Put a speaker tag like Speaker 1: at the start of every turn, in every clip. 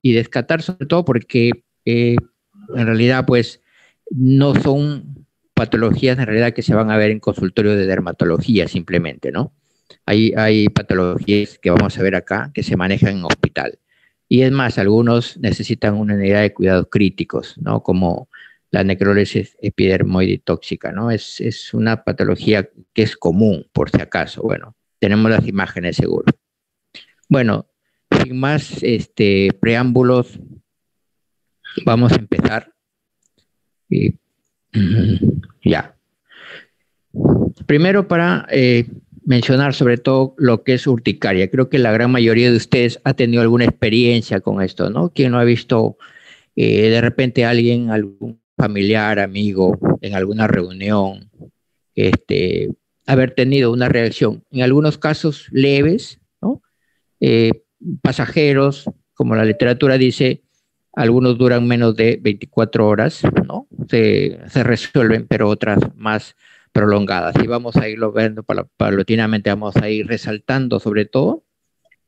Speaker 1: y descartar sobre todo porque en realidad pues no son patologías en realidad que se van a ver en consultorio de dermatología simplemente, ¿no? Hay patologías que vamos a ver acá que se manejan en hospital. Y es más, algunos necesitan una unidad de cuidados críticos, ¿no? Como la necrosis epidermoide tóxica, ¿no? Es una patología que es común, por si acaso. Bueno, tenemos las imágenes seguro. Bueno, sin más preámbulos, vamos a empezar. Y, ya. Primero para mencionar sobre todo lo que es urticaria. Creo que la gran mayoría de ustedes ha tenido alguna experiencia con esto, ¿no? ¿Quién no ha visto de repente alguien, algún familiar, amigo, en alguna reunión, haber tenido una reacción, en algunos casos leves, ¿no? Eh, Pasajeros, como la literatura dice, algunos duran menos de 24 horas, ¿no? Se resuelven, pero otras más prolongadas. Y vamos a irlo viendo paulatinamente, vamos a ir resaltando sobre todo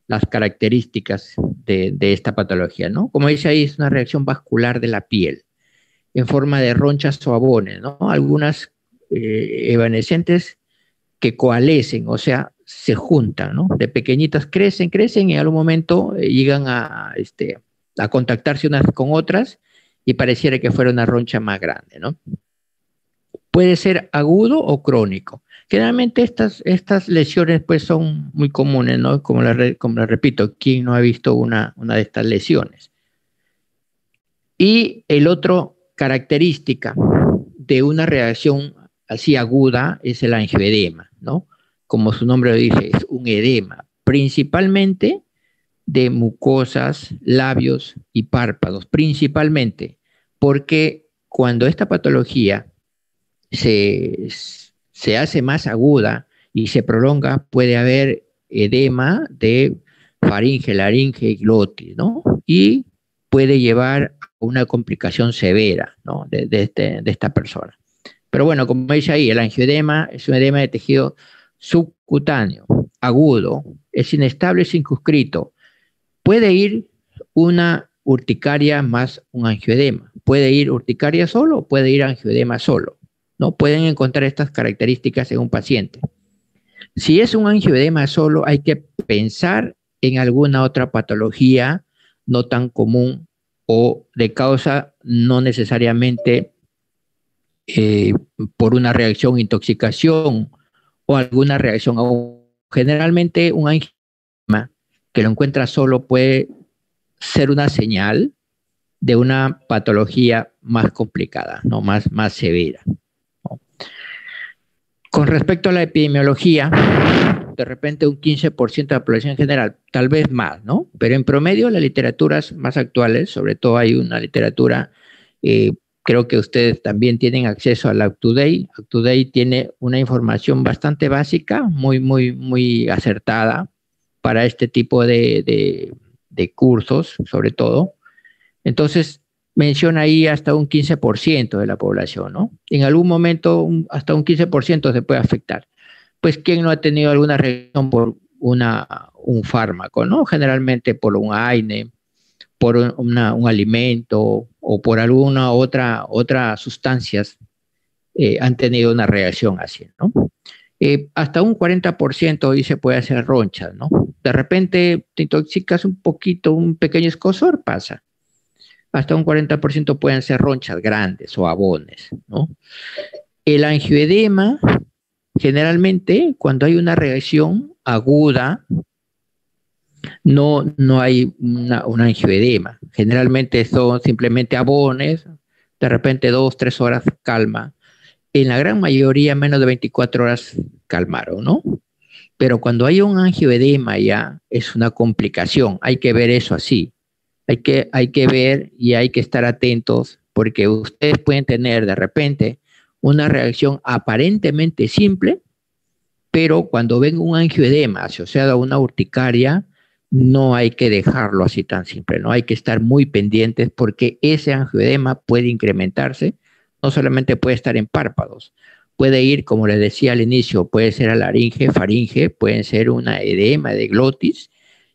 Speaker 1: las características de esta patología, ¿no? Como dice ahí, es una reacción vascular de la piel en forma de ronchas o abones, ¿no? Algunas evanescentes que coalescen, o sea, se juntan, ¿no? De pequeñitas crecen, crecen y en algún momento llegan a contactarse unas con otras y pareciera que fuera una roncha más grande, ¿no? Puede ser agudo o crónico. Generalmente estas lesiones pues son muy comunes, ¿no? Como les repito, ¿quién no ha visto una de estas lesiones? Y el otro característica de una reacción así aguda es el angioedema, ¿no? Como su nombre lo dice, es un edema, principalmente de mucosas, labios y párpados, principalmente, porque cuando esta patología se hace más aguda y se prolonga, puede haber edema de faringe, laringe y glotis, ¿no? Y puede llevar a una complicación severa, ¿no? de esta persona. Pero bueno, como dice ahí, el angioedema es un edema de tejido subcutáneo, agudo, es inestable, circunscrito. Puede ir una urticaria más un angioedema. Puede ir urticaria solo, puede ir angioedema solo. ¿No? Pueden encontrar estas características en un paciente. Si es un angioedema solo, hay que pensar en alguna otra patología no tan común o de causa no necesariamente por una reacción intoxicación o alguna reacción. Generalmente un angioma que lo encuentra solo puede ser una señal de una patología más complicada, ¿no? más severa. Con respecto a la epidemiología, de repente un 15% de la población en general, tal vez más, ¿no? Pero en promedio las literaturas más actuales, sobre todo hay una literatura, creo que ustedes también tienen acceso a la UpToDate. UpToDate tiene una información bastante básica, muy acertada para este tipo de cursos, sobre todo. Entonces, menciona ahí hasta un 15% de la población, ¿no? En algún momento hasta un 15% se puede afectar. Pues, ¿quién no ha tenido alguna reacción por un fármaco, ¿no? Generalmente por un AINE, por un alimento o por alguna otra sustancias han tenido una reacción así, ¿no? Hasta un 40% hoy se puede hacer ronchas, ¿no? De repente te intoxicas un poquito, un pequeño escozor, pasa. Hasta un 40% pueden ser ronchas grandes o abones, ¿no? El angioedema, generalmente, cuando hay una reacción aguda, no hay un angioedema. Generalmente son simplemente abones, de repente 2, 3 horas calma. En la gran mayoría, menos de 24 horas calmaron, ¿no? Pero cuando hay un angioedema ya es una complicación, hay que ver eso así. Hay que ver y hay que estar atentos porque ustedes pueden tener de repente una reacción aparentemente simple, pero cuando ven un angioedema asociado a una urticaria, no hay que dejarlo así tan simple, ¿no? Hay que estar muy pendientes porque ese angioedema puede incrementarse, no solamente puede estar en párpados, puede ir, como les decía al inicio, puede ser a laringe, faringe, puede ser una edema de glotis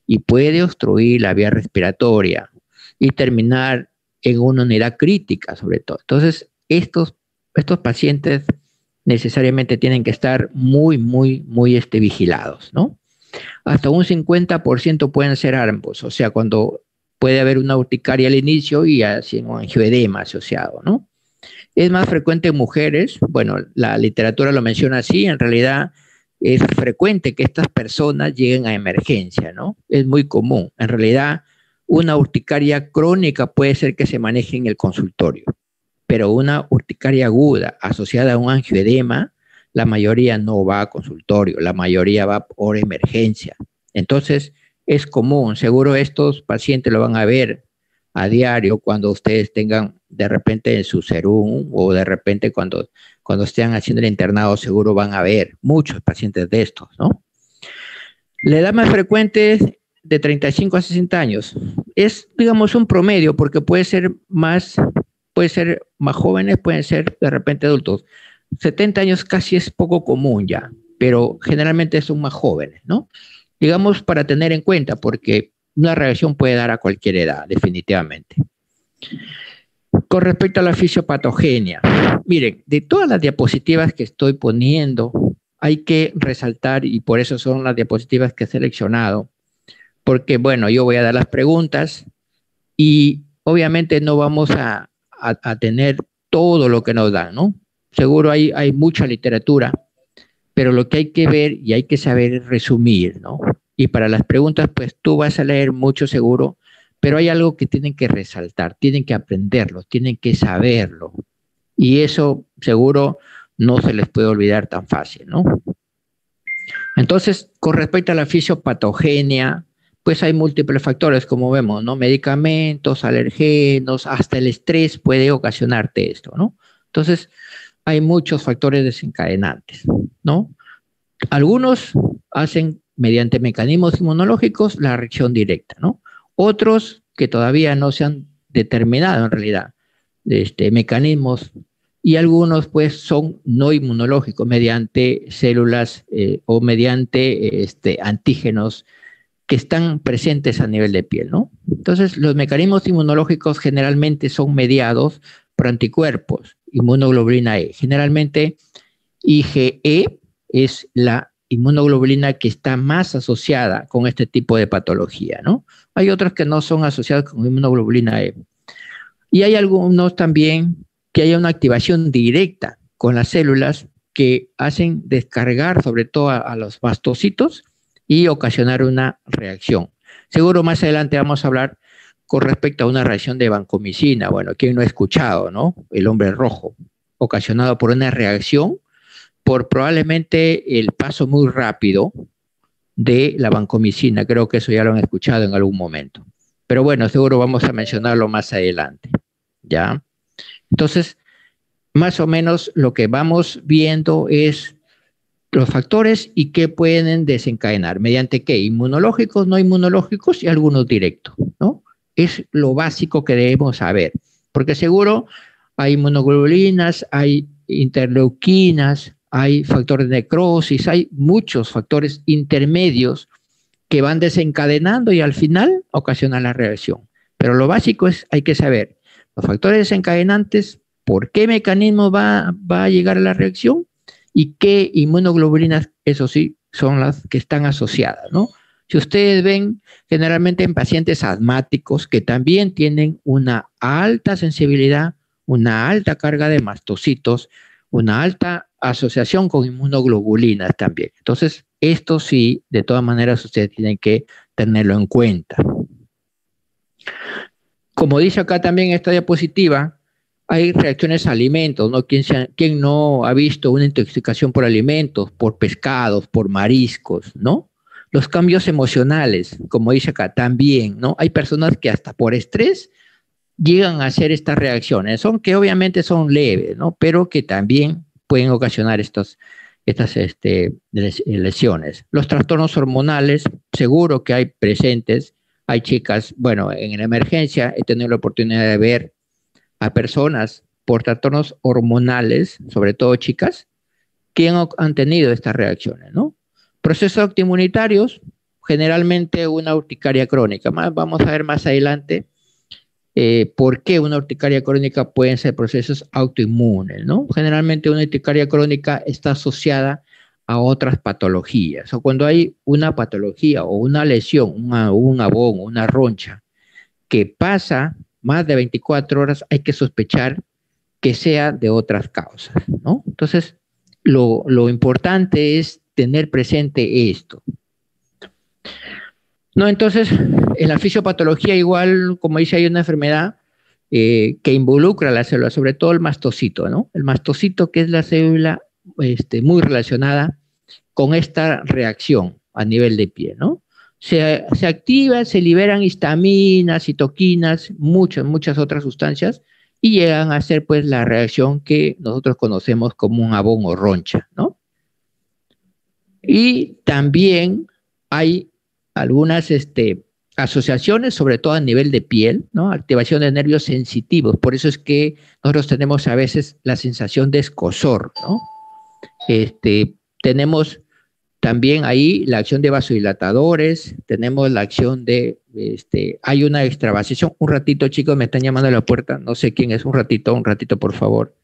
Speaker 1: y puede obstruir la vía respiratoria. y terminar en una unidad crítica, sobre todo. Entonces, estos pacientes necesariamente tienen que estar muy vigilados, ¿no? Hasta un 50% pueden ser ambos, o sea, cuando puede haber una urticaria al inicio y así un angioedema asociado, ¿no? Es más frecuente en mujeres, bueno, la literatura lo menciona así, en realidad es frecuente que estas personas lleguen a emergencia, ¿no? Es muy común. En realidad, una urticaria crónica puede ser que se maneje en el consultorio, pero una urticaria aguda asociada a un angioedema, la mayoría no va a consultorio, la mayoría va por emergencia. Entonces, es común, seguro estos pacientes lo van a ver a diario cuando ustedes tengan de repente en su serum o de repente cuando estén haciendo el internado, seguro van a ver muchos pacientes de estos, ¿no? La edad más frecuente es de 35 a 60 años. Es, digamos, un promedio porque puede ser más jóvenes, pueden ser de repente adultos. 70 años casi es poco común ya, pero generalmente son más jóvenes, ¿no? Digamos, para tener en cuenta, porque una reacción puede dar a cualquier edad, definitivamente. Con respecto a la fisiopatogenia, miren, de todas las diapositivas que estoy poniendo, hay que resaltar, y por eso son las diapositivas que he seleccionado, porque, bueno, yo voy a dar las preguntas y obviamente no vamos a tener todo lo que nos dan, ¿no? Seguro hay mucha literatura, pero lo que hay que ver y hay que saber es resumir, ¿no? Y para las preguntas, pues tú vas a leer mucho seguro, pero hay algo que tienen que resaltar, tienen que aprenderlo, tienen que saberlo. Y eso seguro no se les puede olvidar tan fácil, ¿no? Entonces, con respecto a la fisiopatogenia, pues hay múltiples factores, como vemos, ¿no? Medicamentos, alergenos, hasta el estrés puede ocasionarte esto, ¿no? Entonces, hay muchos factores desencadenantes, ¿no? Algunos hacen mediante mecanismos inmunológicos la reacción directa, ¿no? Otros que todavía no se han determinado en realidad, mecanismos, y algunos pues son no inmunológicos mediante células o mediante antígenos que están presentes a nivel de piel, ¿no? Entonces, los mecanismos inmunológicos generalmente son mediados por anticuerpos, inmunoglobulina E. Generalmente, IgE es la inmunoglobulina que está más asociada con este tipo de patología, ¿no? Hay otras que no son asociadas con inmunoglobulina E. Y hay algunos también que hay una activación directa con las células que hacen descargar sobre todo a los mastocitos y ocasionar una reacción. Seguro más adelante vamos a hablar con respecto a una reacción de vancomicina. Bueno, ¿quién no ha escuchado, no? El hombre rojo, ocasionado por una reacción por probablemente el paso muy rápido de la vancomicina. Creo que eso ya lo han escuchado en algún momento. Pero bueno, seguro vamos a mencionarlo más adelante, ¿ya? Entonces, más o menos lo que vamos viendo es los factores y qué pueden desencadenar, mediante qué, inmunológicos, no inmunológicos y algunos directos, ¿no? Es lo básico que debemos saber, porque seguro hay inmunoglobulinas, hay interleuquinas, hay factores de necrosis, hay muchos factores intermedios que van desencadenando y al final ocasionan la reacción. Pero lo básico es, hay que saber los factores desencadenantes, por qué mecanismo va a llegar a la reacción y qué inmunoglobulinas, eso sí, son las que están asociadas, ¿no? Si ustedes ven, generalmente en pacientes asmáticos que también tienen una alta sensibilidad, una alta carga de mastocitos, una alta asociación con inmunoglobulinas también. Entonces, esto sí, de todas maneras, ustedes tienen que tenerlo en cuenta. Como dice acá también esta diapositiva, hay reacciones a alimentos, ¿no? ¿Quién no ha visto una intoxicación por alimentos, por pescados, por mariscos, ¿no? Los cambios emocionales, como dice acá, también, ¿no? Hay personas que hasta por estrés llegan a hacer estas reacciones, son que obviamente son leves, ¿no? Pero que también pueden ocasionar estas lesiones. Los trastornos hormonales, seguro que hay presentes, hay chicas, bueno, en la emergencia he tenido la oportunidad de ver a personas por trastornos hormonales, sobre todo chicas, que han tenido estas reacciones, ¿no? Procesos autoinmunitarios, generalmente una urticaria crónica. Vamos a ver más adelante ¿Por qué una urticaria crónica pueden ser procesos autoinmunes, ¿no? Generalmente una urticaria crónica está asociada a otras patologías, o cuando hay una patología o una lesión, un abón, una roncha, que pasa más de 24 horas, hay que sospechar que sea de otras causas, ¿no? Entonces, lo importante es tener presente esto. No, entonces, en la fisiopatología igual, como dice, hay una enfermedad que involucra a la célula, sobre todo el mastocito, ¿no? El mastocito, que es la célula muy relacionada con esta reacción a nivel de piel, ¿no? Se activa, se liberan histaminas, citoquinas, muchas otras sustancias, y llegan a ser pues la reacción que nosotros conocemos como un abón o roncha, ¿no? Y también hay algunas asociaciones, sobre todo a nivel de piel, ¿no? Activación de nervios sensitivos. Por eso es que nosotros tenemos a veces la sensación de escozor, ¿no? Tenemos también ahí la acción de vasodilatadores, tenemos la acción de, hay una extravasación. Un ratito, chicos, me están llamando a la puerta, no sé quién es, un ratito, por favor.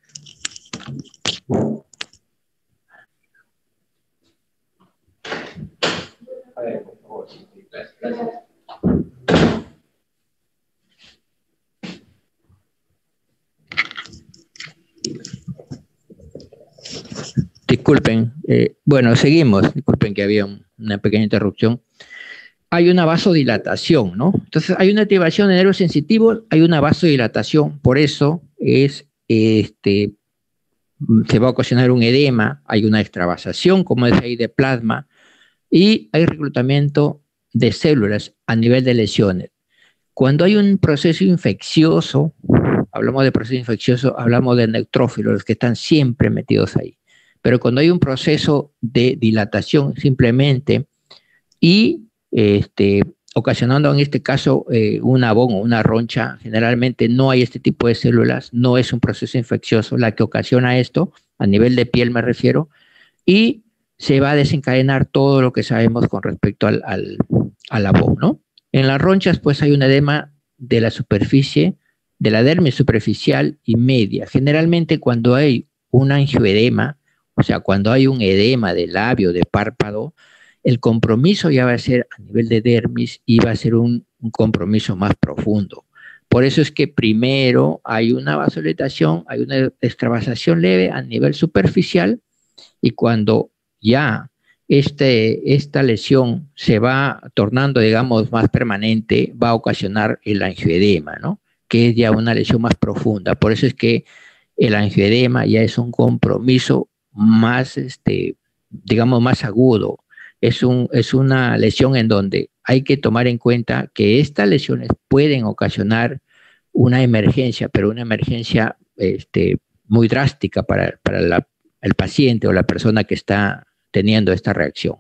Speaker 1: A ver, por favor. Gracias. Disculpen, bueno, seguimos. Disculpen que había una pequeña interrupción. Hay una vasodilatación, ¿no? Entonces, hay una activación de nervios sensitivos, hay una vasodilatación, por eso es, se va a ocasionar un edema, hay una extravasación, como es ahí, de plasma, y hay reclutamiento de células a nivel de lesiones. Cuando hay un proceso infeccioso, hablamos de proceso infeccioso, hablamos de neutrófilos, los que están siempre metidos ahí. Pero cuando hay un proceso de dilatación simplemente y ocasionando en este caso un abón o una roncha, generalmente no hay este tipo de células, no es un proceso infeccioso la que ocasiona esto, a nivel de piel me refiero, y se va a desencadenar todo lo que sabemos con respecto al abón, ¿no? En las ronchas pues hay un edema de la superficie, de la dermis superficial y media. Generalmente cuando hay un angioedema, o sea, cuando hay un edema de labio, de párpado, el compromiso ya va a ser a nivel de dermis y va a ser un compromiso más profundo. Por eso es que primero hay una vasodilatación, hay una extravasación leve a nivel superficial, y cuando ya esta lesión se va tornando, digamos, más permanente, va a ocasionar el angioedema, ¿no? Que es ya una lesión más profunda. Por eso es que el angioedema ya es un compromiso más, digamos, más agudo. Es una lesión en donde hay que tomar en cuenta que estas lesiones pueden ocasionar una emergencia, pero una emergencia muy drástica para el paciente o la persona que está teniendo esta reacción.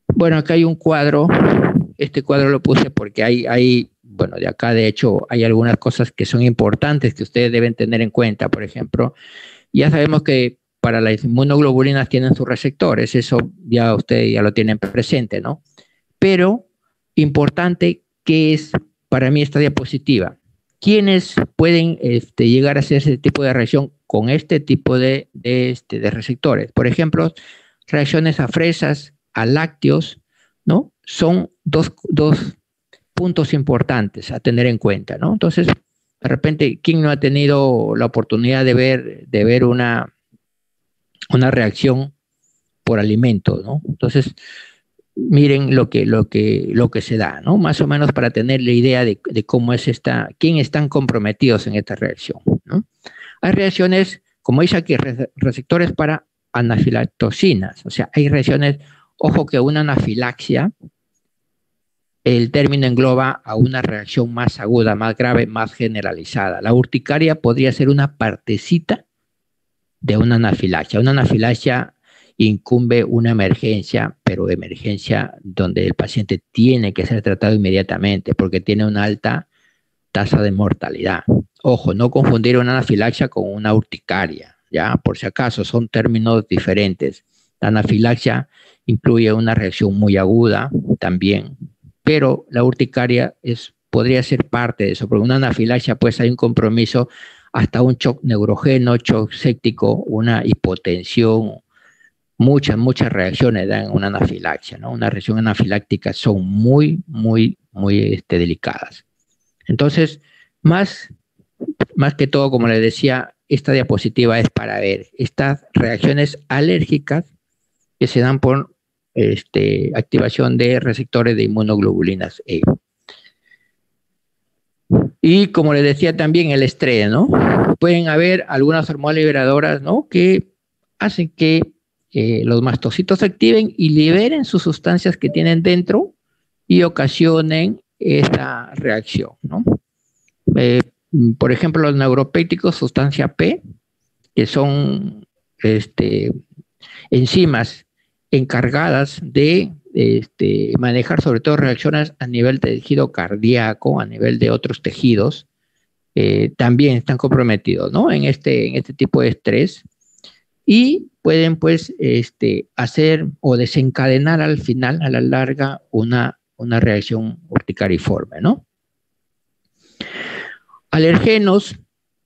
Speaker 1: Bueno, acá hay un cuadro. Este cuadro lo puse porque bueno, de acá de hecho hay algunas cosas que son importantes que ustedes deben tener en cuenta. Por ejemplo, ya sabemos que para las inmunoglobulinas tienen sus receptores, eso ya ustedes ya lo tienen presente, ¿no? Pero importante que es para mí esta diapositiva. ¿Quiénes pueden llegar a hacer ese tipo de reacción con este tipo de receptores? Por ejemplo, reacciones a fresas, a lácteos, ¿no? Son dos puntos importantes a tener en cuenta, ¿no? Entonces, de repente, ¿quién no ha tenido la oportunidad de ver una reacción por alimento, ¿no? Entonces, miren lo que se da, ¿no? Más o menos para tener la idea de cómo es quién están comprometidos en esta reacción, ¿no? Hay reacciones, como dice aquí, receptores para anafilactocinas, o sea, hay reacciones, ojo que una anafilaxia, el término engloba a una reacción más aguda, más grave, más generalizada. La urticaria podría ser una partecita de una anafilaxia. Una anafilaxia incumbe una emergencia, pero emergencia donde el paciente tiene que ser tratado inmediatamente porque tiene una alta tasa de mortalidad. Ojo, no confundir una anafilaxia con una urticaria, ¿ya? Por si acaso, son términos diferentes. La anafilaxia incluye una reacción muy aguda también, pero la urticaria es podría ser parte de eso, porque una anafilaxia pues hay un compromiso hasta un shock neurogeno, shock séptico, una hipotensión, muchas reacciones dan una anafilaxia, ¿no? Una reacción anafiláctica son muy delicadas. Entonces, más que todo, como les decía, esta diapositiva es para ver estas reacciones alérgicas que se dan por activación de receptores de inmunoglobulinas E. Y como les decía también, el estrés, ¿no? Pueden haber algunas hormonas liberadoras, ¿no? Que hacen que los mastocitos se activen y liberen sus sustancias que tienen dentro y ocasionen esta reacción, ¿no? Por ejemplo, los neuropépticos, sustancia P, que son enzimas encargadas de manejar sobre todo reacciones a nivel de tejido cardíaco, a nivel de otros tejidos, también están comprometidos, ¿no? En este tipo de estrés, y pueden pues hacer o desencadenar al final, a la larga, una reacción urticariforme, ¿no? Alergenos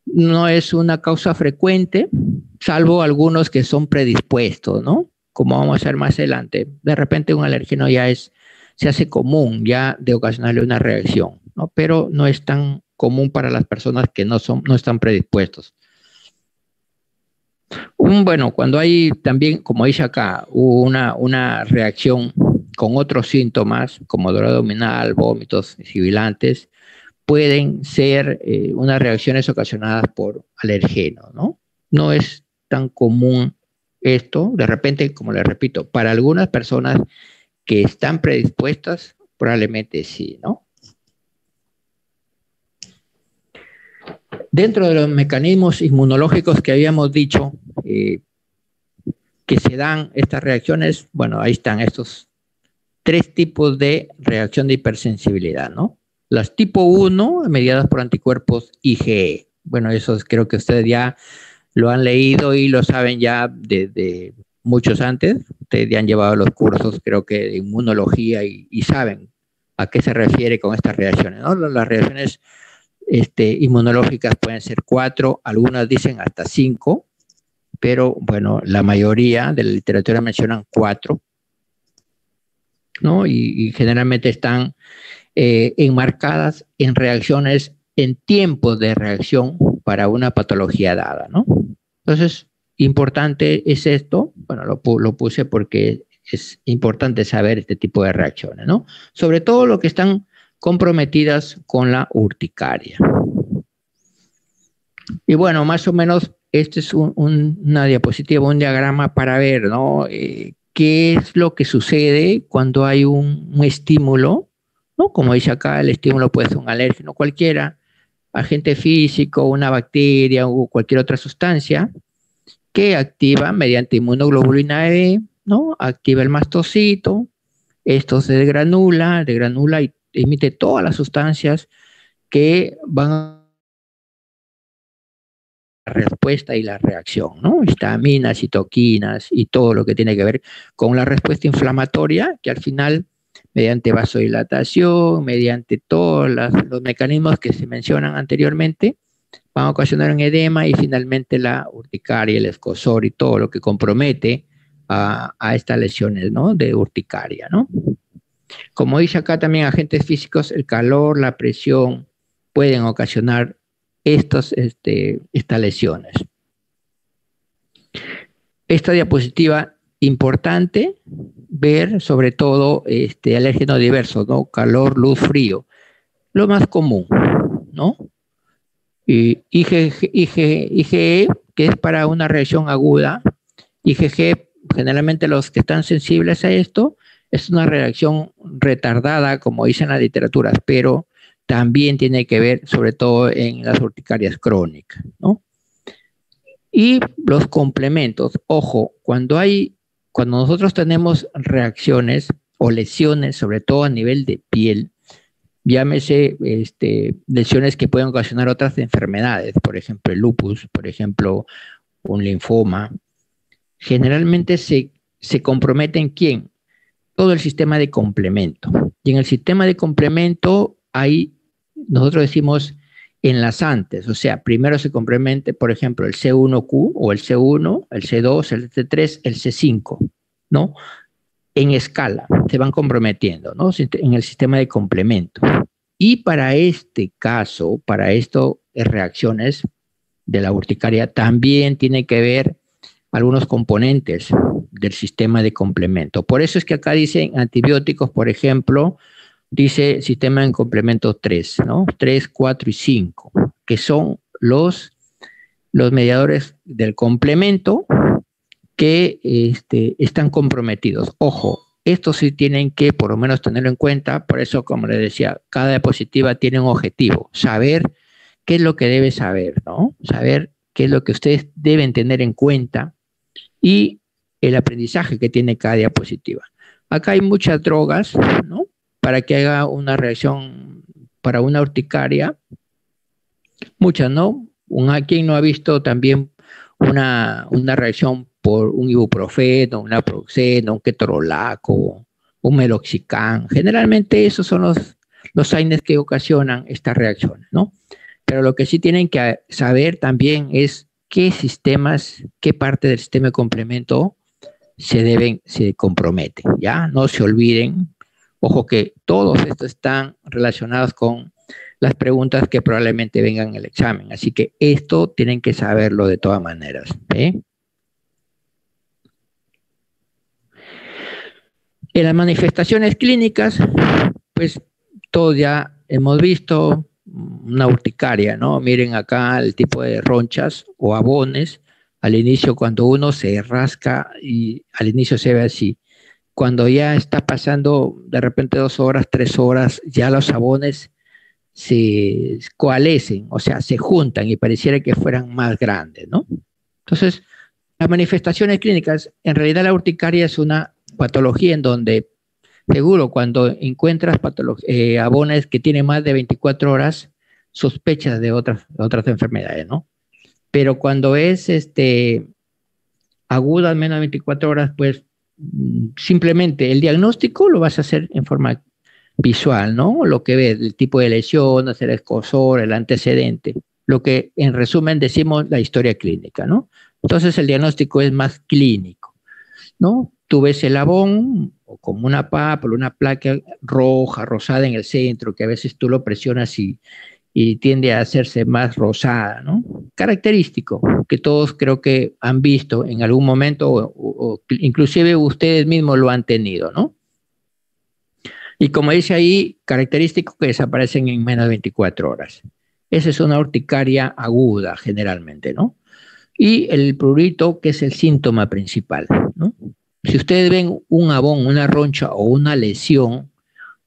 Speaker 1: no es una causa frecuente, salvo algunos que son predispuestos, ¿no? Como vamos a ver más adelante, de repente un alergeno ya se hace común ya de ocasionarle una reacción, ¿no? Pero no es tan común para las personas que no están predispuestos. Bueno, cuando hay también, como dice acá, una reacción con otros síntomas, como dolor abdominal, vómitos sibilantes, pueden ser unas reacciones ocasionadas por alergenos, ¿no? No es tan común esto, de repente, como les repito, para algunas personas que están predispuestas, probablemente sí, ¿no? Dentro de los mecanismos inmunológicos que habíamos dicho que se dan estas reacciones, bueno, ahí están estos 3 tipos de reacción de hipersensibilidad, ¿no? Las tipo 1, mediadas por anticuerpos IgE. Bueno, eso creo que ustedes ya lo han leído y lo saben ya desde muchos antes. Ustedes ya han llevado los cursos, creo que de inmunología y saben a qué se refiere con estas reacciones, ¿no? Las reacciones inmunológicas pueden ser 4, algunas dicen hasta 5, pero bueno, la mayoría de la literatura mencionan 4, ¿no? Y generalmente están enmarcadas en reacciones, en tiempos de reacción para una patología dada, ¿no? Entonces, importante es esto, bueno, lo puse porque es importante saber este tipo de reacciones, ¿no? Sobre todo lo que están comprometidas con la urticaria. Y bueno, más o menos, este es una diapositiva, un diagrama para ver, ¿no? Qué es lo que sucede cuando hay un estímulo, ¿no? Como dice acá, el estímulo puede ser un alérgeno cualquiera, agente físico, una bacteria o cualquier otra sustancia que activa mediante inmunoglobulina E, ¿no? Activa el mastocito, esto se degranula y emite todas las sustancias que van a la respuesta y la reacción, ¿no? Histaminas, citoquinas y todo lo que tiene que ver con la respuesta inflamatoria, que al final, mediante vasodilatación, mediante todos los mecanismos que se mencionan anteriormente, van a ocasionar un edema y finalmente la urticaria, el escozor y todo lo que compromete a estas lesiones, ¿no? De urticaria, ¿no? Como dice acá también, agentes físicos, el calor, la presión pueden ocasionar estas lesiones. Esta diapositiva, importante ver sobre todo alérgenos diversos, ¿no? Calor, luz, frío. Lo más común, ¿no? IgE, que es para una reacción aguda. IgG, generalmente los que están sensibles a esto, es una reacción retardada, como dicen las literaturas, pero también tiene que ver sobre todo en las urticarias crónicas, ¿no? Y los complementos, ojo, cuando nosotros tenemos reacciones o lesiones, sobre todo a nivel de piel, llámese lesiones que pueden ocasionar otras enfermedades, por ejemplo el lupus, por ejemplo un linfoma, generalmente se compromete en ¿quién? Todo el sistema de complemento. Y en el sistema de complemento hay nosotros decimos enlazantes, o sea, primero se compromete, por ejemplo, el C1Q o el C1, el C2, el C3, el C5, ¿no? En escala, se van comprometiendo, ¿no? En el sistema de complemento. Y para este caso, para esto, reacciones de la urticaria también tienen que ver algunos componentes del sistema de complemento. Por eso es que acá dicen antibióticos, por ejemplo, dice sistema de complemento 3, ¿no? 3, 4 y 5, que son los mediadores del complemento que están comprometidos. Ojo, estos sí tienen que por lo menos tenerlo en cuenta, por eso, como les decía, cada diapositiva tiene un objetivo, saber qué es lo que debe saber, ¿no? Saber qué es lo que ustedes deben tener en cuenta y el aprendizaje que tiene cada diapositiva. Acá hay muchas drogas, ¿no? Para que haga una reacción para una urticaria, muchas, ¿no? ¿Quién no ha visto también una reacción por un ibuprofeno, un naproxeno, un ketorolaco, un meloxicam? Generalmente esos son los AINES que ocasionan estas reacciones, ¿no? Pero lo que sí tienen que saber también es qué sistemas, qué parte del sistema de complemento se comprometen, ¿ya? No se olviden, ojo que todos estos están relacionados con las preguntas que probablemente vengan en el examen, así que esto tienen que saberlo de todas maneras, ¿eh? En las manifestaciones clínicas, pues todos ya hemos visto una urticaria, ¿no? Miren acá el tipo de ronchas o abones. Al inicio, cuando uno se rasca y al inicio se ve así. Cuando ya está pasando de repente 2 horas, 3 horas, ya los abones se coalescen, o sea, se juntan y pareciera que fueran más grandes, ¿no? Entonces, las manifestaciones clínicas, en realidad la urticaria es una patología en donde, seguro, cuando encuentras abones que tienen más de 24 horas, sospechas de otras enfermedades, ¿no? Pero cuando es aguda, al menos de 24 horas, pues simplemente el diagnóstico lo vas a hacer en forma visual, ¿no? Lo que ves, el tipo de lesión, el escozor, el antecedente, lo que en resumen decimos la historia clínica, ¿no? Entonces el diagnóstico es más clínico, ¿no? Tú ves el abón o como una pápula, una placa roja, rosada en el centro, que a veces tú lo presionas y tiende a hacerse más rosada, ¿no? Característico, que todos creo que han visto en algún momento o inclusive ustedes mismos lo han tenido, ¿no? Y como dice ahí, característico que desaparecen en menos de 24 horas. Esa es una urticaria aguda generalmente, ¿no? Y el prurito, que es el síntoma principal, ¿no? Si ustedes ven un abón, una roncha o una lesión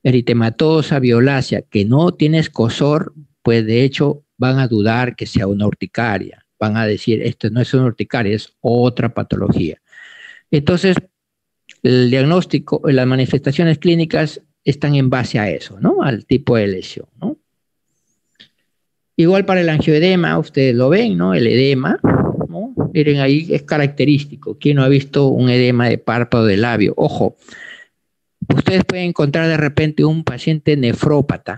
Speaker 1: eritematosa, violácea, que no tiene escozor, pues de hecho van a dudar que sea una urticaria. Van a decir, esto no es una urticaria, es otra patología. Entonces, el diagnóstico, las manifestaciones clínicas están en base a eso, ¿no? Al tipo de lesión, ¿no? Igual para el angioedema, ustedes lo ven, ¿no? El edema, ¿no? Miren ahí, es característico. ¿Quién no ha visto un edema de párpado de labio? Ojo, ustedes pueden encontrar de repente un paciente nefrópata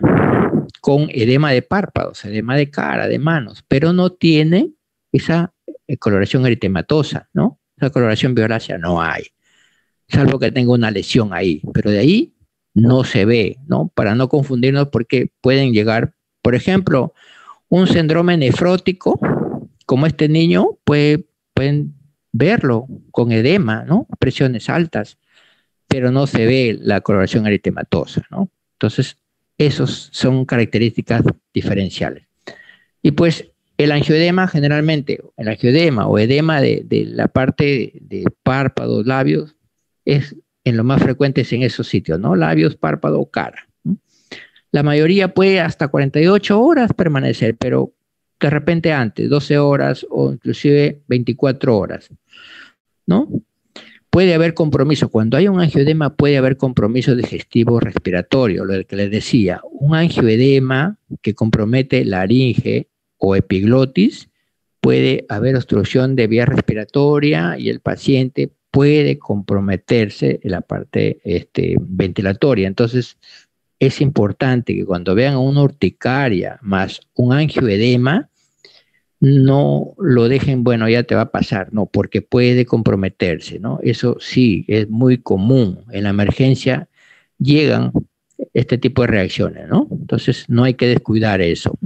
Speaker 1: con edema de párpados, edema de cara, de manos, pero no tiene esa coloración eritematosa, ¿no? Esa coloración violácea no hay, salvo que tenga una lesión ahí, pero de ahí no se ve, ¿no? Para no confundirnos porque pueden llegar, por ejemplo, un síndrome nefrótico, como este niño, pueden verlo con edema, ¿no? Presiones altas, pero no se ve la coloración eritematosa, ¿no? Entonces, esas son características diferenciales. Y pues el angioedema generalmente, el angioedema o edema de la parte de párpados, labios, es en lo más frecuente es en esos sitios, ¿no? Labios, párpado, cara, ¿no? La mayoría puede hasta 48 horas permanecer, pero de repente antes, 12 horas o inclusive 24 horas, ¿no? Puede haber compromiso. Cuando hay un angioedema puede haber compromiso digestivo respiratorio, lo que les decía. Un angioedema que compromete laringe o epiglotis, puede haber obstrucción de vía respiratoria y el paciente puede comprometerse en la parte ventilatoria. Entonces, es importante que cuando vean una urticaria más un angioedema, no lo dejen, bueno, ya te va a pasar, no, porque puede comprometerse, ¿no? Eso sí, es muy común. En la emergencia llegan este tipo de reacciones, ¿no? Entonces no hay que descuidar eso.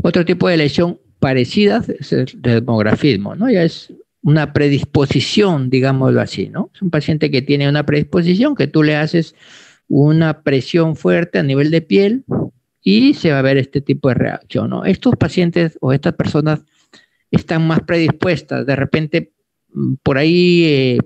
Speaker 1: Otro tipo de lesión parecida es el dermografismo, ¿no? Ya es una predisposición, digámoslo así, ¿no? Es un paciente que tiene una predisposición, que tú le haces una presión fuerte a nivel de piel y se va a ver este tipo de reacción, ¿no? Estos pacientes o estas personas están más predispuestas, de repente por ahí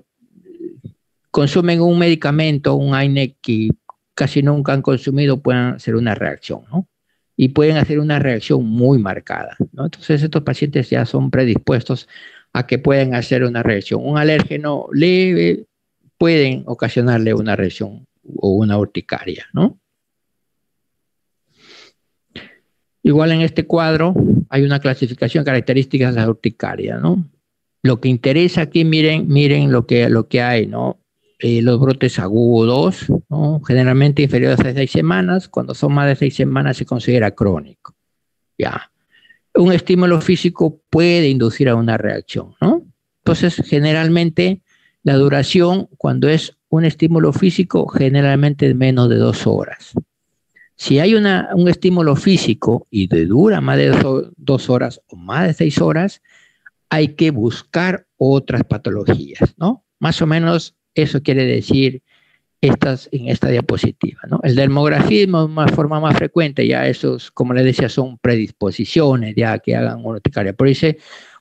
Speaker 1: consumen un medicamento, un AINEC que casi nunca han consumido, pueden hacer una reacción, ¿no? Y pueden hacer una reacción muy marcada, ¿no? Entonces estos pacientes ya son predispuestos a que pueden hacer una reacción. Un alérgeno leve pueden ocasionarle una reacción o una urticaria, ¿no? Igual en este cuadro hay una clasificación de características de la urticaria, ¿no? Lo que interesa aquí, miren lo que hay, ¿no? Los brotes agudos, ¿no? Generalmente inferiores a 6 semanas. Cuando son más de 6 semanas se considera crónico. Ya. Un estímulo físico puede inducir a una reacción, ¿no? Entonces, generalmente la duración, cuando es un estímulo físico, generalmente es menos de 2 horas. Si hay un estímulo físico y dura más de 2 horas o más de 6 horas, hay que buscar otras patologías, ¿no? Más o menos eso quiere decir en esta diapositiva, ¿no? El dermografismo es una forma más frecuente, ya esos, como les decía, son predisposiciones ya que hagan una urticaria. Por eso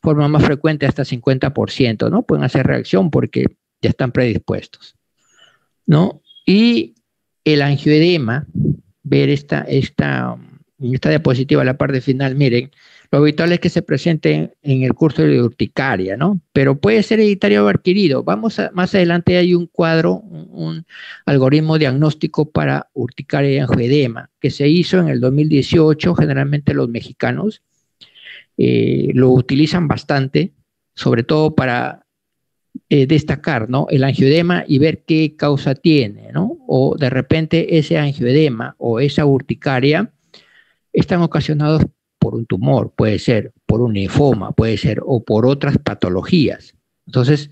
Speaker 1: forma más frecuente hasta 50%, ¿no? Pueden hacer reacción porque ya están predispuestos, ¿no? Y el angioedema, ver esta diapositiva, la parte final, miren, lo habitual es que se presente en el curso de urticaria, ¿no? Pero puede ser hereditario o adquirido. Más adelante hay un cuadro, un algoritmo diagnóstico para urticaria y angioedema, que se hizo en el 2018, generalmente los mexicanos lo utilizan bastante, sobre todo para destacar, ¿no? El angioedema y ver qué causa tiene, ¿no? O de repente ese angioedema o esa urticaria están ocasionados por un tumor, puede ser por un linfoma, puede ser o por otras patologías. Entonces,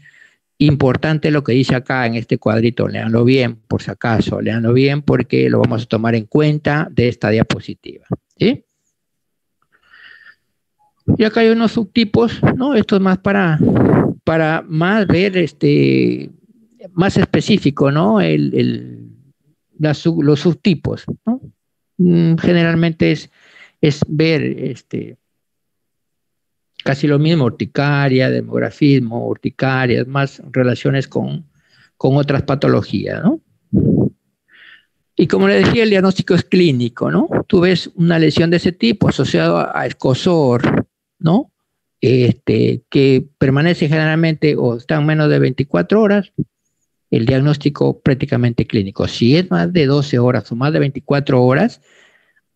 Speaker 1: importante lo que dice acá en este cuadrito, léanlo bien, por si acaso, léanlo bien porque lo vamos a tomar en cuenta de esta diapositiva, ¿sí? Y acá hay unos subtipos, ¿no? Esto es más para más ver, más específico, ¿no? Los subtipos, ¿no? Generalmente es ver casi lo mismo, urticaria, demografismo, urticaria, más relaciones con otras patologías, ¿no? Y como le decía, el diagnóstico es clínico, ¿no? Tú ves una lesión de ese tipo asociada a escozor, ¿no? Que permanece generalmente o están menos de 24 horas, el diagnóstico prácticamente clínico. Si es más de 12 horas o más de 24 horas,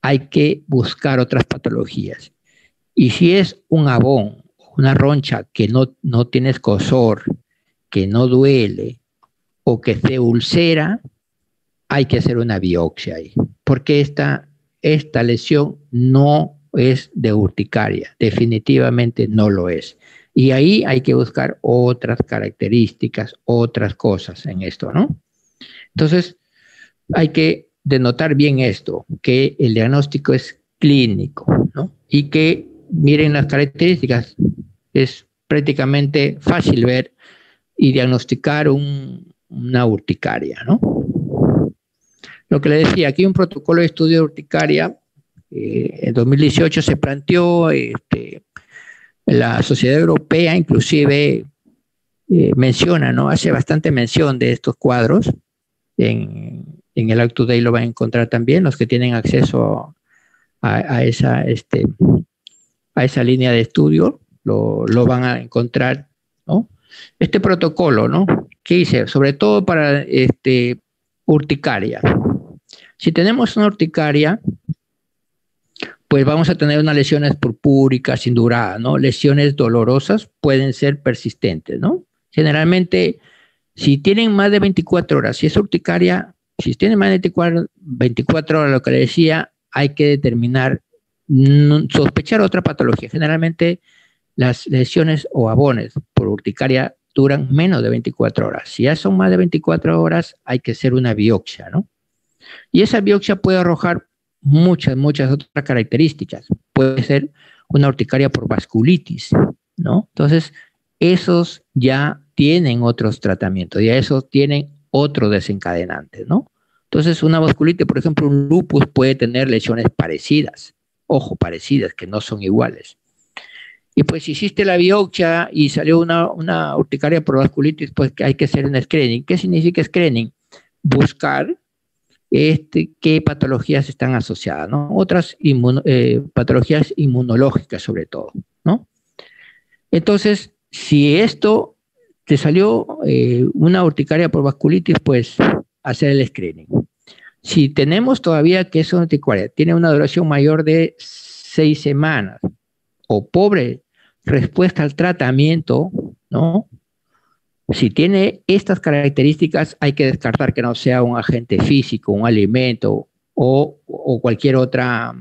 Speaker 1: hay que buscar otras patologías. Y si es un abón, una roncha que no tiene escozor, que no duele o que se ulcera, hay que hacer una biopsia ahí, porque esta lesión no es de urticaria, definitivamente no lo es. Y ahí hay que buscar otras características, otras cosas en esto, ¿no? Entonces, hay que denotar bien esto, que el diagnóstico es clínico, ¿no? Y que miren las características, es prácticamente fácil ver y diagnosticar una urticaria, ¿no? Lo que le decía, aquí un protocolo de estudio de urticaria, en 2018 se planteó, la Sociedad Europea inclusive menciona, ¿no? Hace bastante mención de estos cuadros, en el Act Today lo van a encontrar también, los que tienen acceso a esa línea de estudio, lo van a encontrar, ¿no? Este protocolo, ¿no? ¿Qué dice? Sobre todo para urticaria. Si tenemos una urticaria, pues vamos a tener unas lesiones purpúricas, induradas, ¿no? Lesiones dolorosas pueden ser persistentes, ¿no? Generalmente, si tienen más de 24 horas, si es urticaria, Si tiene más de 24 horas, lo que le decía, hay que determinar, sospechar otra patología. Generalmente las lesiones o abones por urticaria duran menos de 24 horas. Si ya son más de 24 horas, hay que hacer una biopsia, ¿no? Y esa biopsia puede arrojar muchas otras características. Puede ser una urticaria por vasculitis, ¿no? Entonces, esos ya tienen otros tratamientos, ya esos tienen otros desencadenantes, ¿no? Entonces, una vasculitis, por ejemplo, un lupus puede tener lesiones parecidas, ojo, parecidas, que no son iguales. Y pues si hiciste la biopsia y salió una urticaria por vasculitis, pues hay que hacer un screening. ¿Qué significa screening? Buscar qué patologías están asociadas, ¿no? Otras patologías inmunológicas sobre todo, ¿no? Entonces, si esto te salió una urticaria por vasculitis, pues hacer el screening. Si tenemos todavía que esa urticaria tiene una duración mayor de 6 semanas o pobre respuesta al tratamiento, ¿no? Si tiene estas características, hay que descartar que no sea un agente físico, un alimento o cualquier otra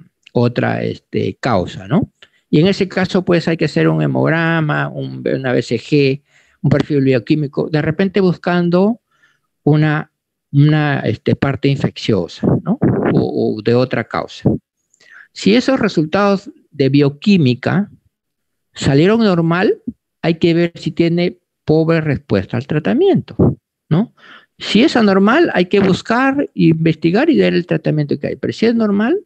Speaker 1: causa, ¿no? Y en ese caso, pues hay que hacer un hemograma, una BCG, un perfil bioquímico, de repente buscando una parte infecciosa, ¿no? O de otra causa. Si esos resultados de bioquímica salieron normal, hay que ver si tiene pobre respuesta al tratamiento, ¿no? Si es anormal, hay que buscar, investigar y ver el tratamiento que hay. Pero si es normal,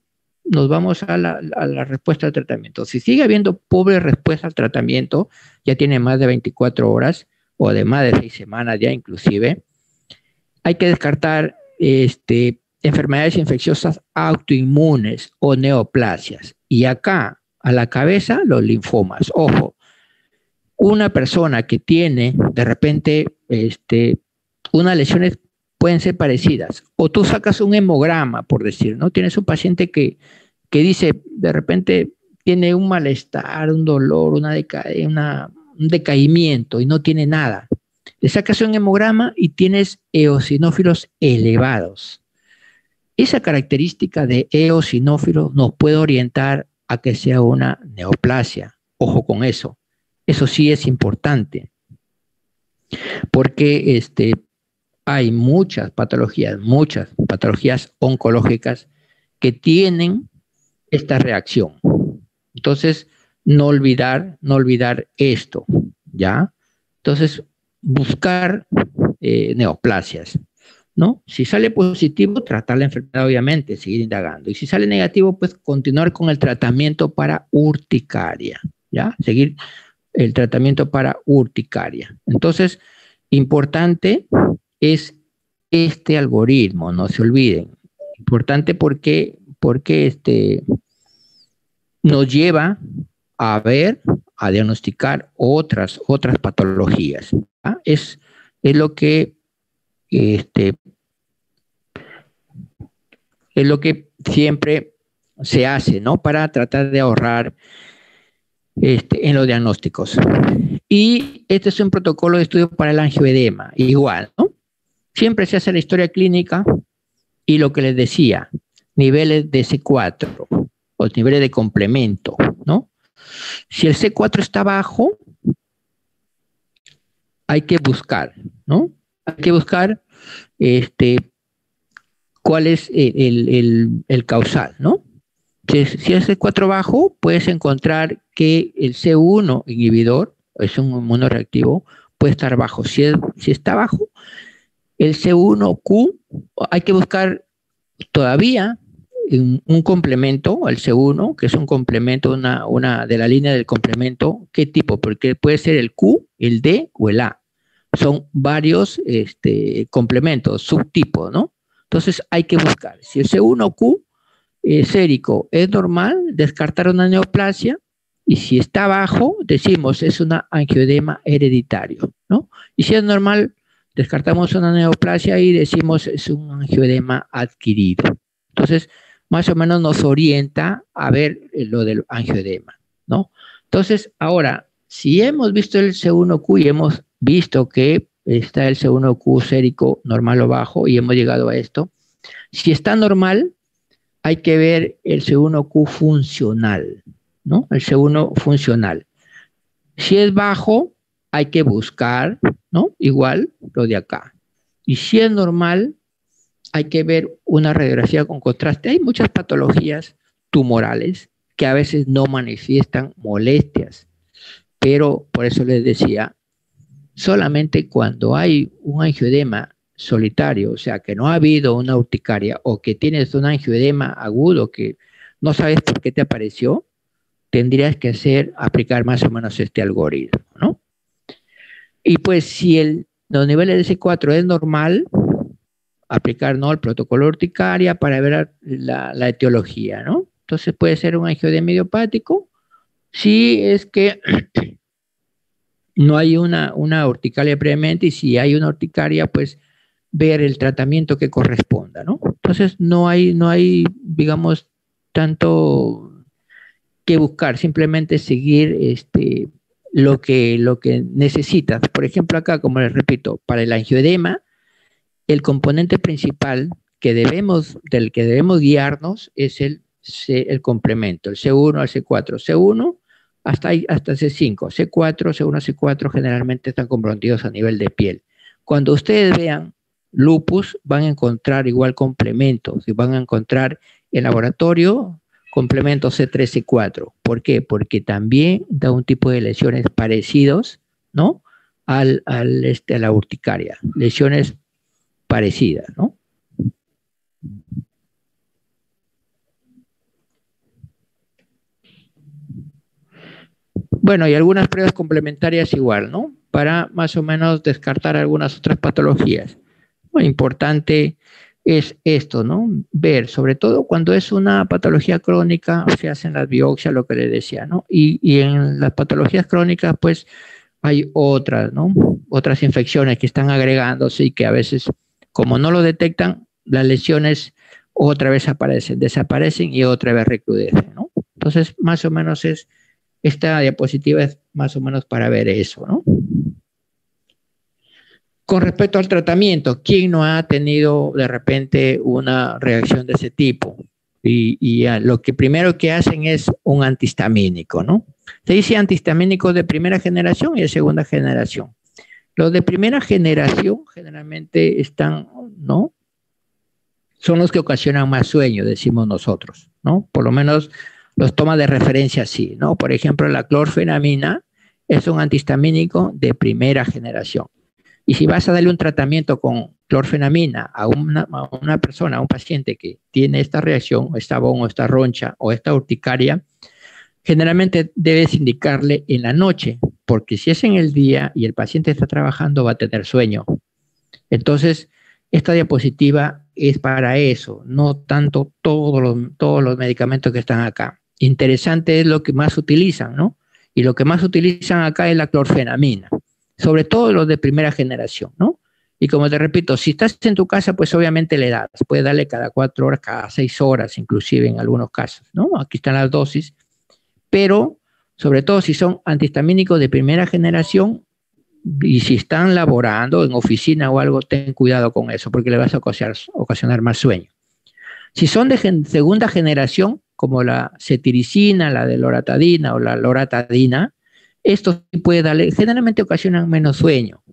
Speaker 1: nos vamos a la respuesta al tratamiento. Si sigue habiendo pobre respuesta al tratamiento, ya tiene más de 24 horas o de más de 6 semanas ya inclusive, hay que descartar enfermedades infecciosas autoinmunes o neoplasias. Y acá, a la cabeza, los linfomas. Ojo, una persona que tiene de repente unas lesiones pueden ser parecidas. O tú sacas un hemograma, por decir, ¿no? Tienes un paciente que dice, de repente tiene un malestar, un dolor, un decaimiento y no tiene nada. Le sacas un hemograma y tienes eosinófilos elevados. Esa característica de eosinófilos nos puede orientar a que sea una neoplasia. Ojo con eso. Eso sí es importante. Porque hay muchas patologías oncológicas que tienen esta reacción. Entonces, no olvidar esto, ¿ya? Entonces, buscar neoplasias, ¿no? Si sale positivo, tratar la enfermedad, obviamente, seguir indagando. Y si sale negativo, pues continuar con el tratamiento para urticaria, ¿ya? Seguir el tratamiento para urticaria. Entonces, importante es este algoritmo, no se olviden. Importante porque nos lleva a diagnosticar otras patologías. ¿Ah? Es lo que siempre se hace, ¿no? Para tratar de ahorrar en los diagnósticos. Y este es un protocolo de estudio para el angioedema, igual, ¿no? Siempre se hace la historia clínica y lo que les decía, niveles de C4 o niveles de complemento, ¿no? Si el C4 está bajo, hay que buscar, ¿no? Hay que buscar cuál es el causal, ¿no? Si es C4 bajo, puedes encontrar que el C1 inhibidor, es un inmunoreactivo, puede estar bajo. Si está bajo, el C1Q, hay que buscar todavía un complemento al C1, que es un complemento, una de la línea del complemento. ¿Qué tipo? Porque puede ser el Q, el D o el A. Son varios complementos, subtipos, ¿no? Entonces hay que buscar. Si el C1Q sérico es normal, descartar una neoplasia, y si está bajo, decimos es una angioedema hereditario, ¿no? Y si es normal, descartamos una neoplasia y decimos es un angioedema adquirido. Entonces, más o menos nos orienta a ver lo del angioedema, ¿no? Entonces, ahora, si hemos visto el C1Q y hemos visto que está el C1Q sérico normal o bajo y hemos llegado a esto, Si está normal, hay que ver el C1Q funcional, ¿no? El C1 funcional. Si es bajo, hay que buscar, ¿no? Igual lo de acá. Y si es normal, hay que ver una radiografía con contraste. Hay muchas patologías tumorales que a veces no manifiestan molestias, pero por eso les decía, solamente cuando hay un angioedema solitario, o sea, que no ha habido una urticaria o que tienes un angioedema agudo que no sabes por qué te apareció, tendrías que aplicar más o menos este algoritmo, ¿no? Y pues si los niveles de C4 es normal, aplicar, ¿no?, el protocolo urticaria para ver la etiología, ¿no? Entonces puede ser un angioedema idiopático, si es que no hay una urticaria previamente, y si hay una urticaria, pues ver el tratamiento que corresponda, ¿no? Entonces no hay, digamos, tanto que buscar, simplemente seguir lo que necesitas. Por ejemplo, acá, como les repito, para el angioedema, el componente principal del que debemos guiarnos es el complemento, el C1 al C4. C1 hasta C5, C4, C1, C4 generalmente están comprometidos a nivel de piel. Cuando ustedes vean lupus, van a encontrar igual complementos, y van a encontrar en laboratorio complementos C3, C4. ¿Por qué? Porque también da un tipo de lesiones parecidos, ¿no?, a la urticaria, lesiones parecidas, ¿no? Bueno, y algunas pruebas complementarias igual, ¿no? Para más o menos descartar algunas otras patologías. Lo importante es esto, ¿no? Ver, sobre todo cuando es una patología crónica, se hacen las biopsias, lo que les decía, ¿no? Y en las patologías crónicas, pues, hay otras, ¿no? Otras infecciones que están agregándose y que a veces, como no lo detectan, las lesiones otra vez desaparecen y otra vez recrudecen, ¿no? Entonces, más o menos esta diapositiva es más o menos para ver eso, ¿no? Con respecto al tratamiento, ¿quién no ha tenido de repente una reacción de ese tipo? Y lo que primero que hacen es un antihistamínico, ¿no? Se dice antihistamínicos de primera generación y de segunda generación. Los de primera generación generalmente están, ¿no?, son los que ocasionan más sueño, decimos nosotros, ¿no? Por lo menos los toma de referencia así, ¿no? Por ejemplo, la clorfenamina es un antihistamínico de primera generación. Y si vas a darle un tratamiento con clorfenamina a una persona, a un paciente que tiene esta reacción, esta BON o esta roncha o esta urticaria, generalmente debes indicarle en la noche, porque si es en el día y el paciente está trabajando, va a tener sueño. Entonces, esta diapositiva es para eso, no tanto todos los medicamentos que están acá. Interesante es lo que más utilizan, ¿no? Y lo que más utilizan acá es la clorfenamina, sobre todo los de primera generación, ¿no? Y como te repito, si estás en tu casa, pues obviamente le das, puedes darle cada 4 horas, cada 6 horas, inclusive en algunos casos, ¿no? Aquí están las dosis, pero sobre todo si son antihistamínicos de primera generación, y si están laborando en oficina o algo, ten cuidado con eso, porque le vas a ocasionar más sueño. Si son de segunda generación, como la cetiricina, la de loratadina o la loratadina, estos puede darle, generalmente ocasionan menos sueño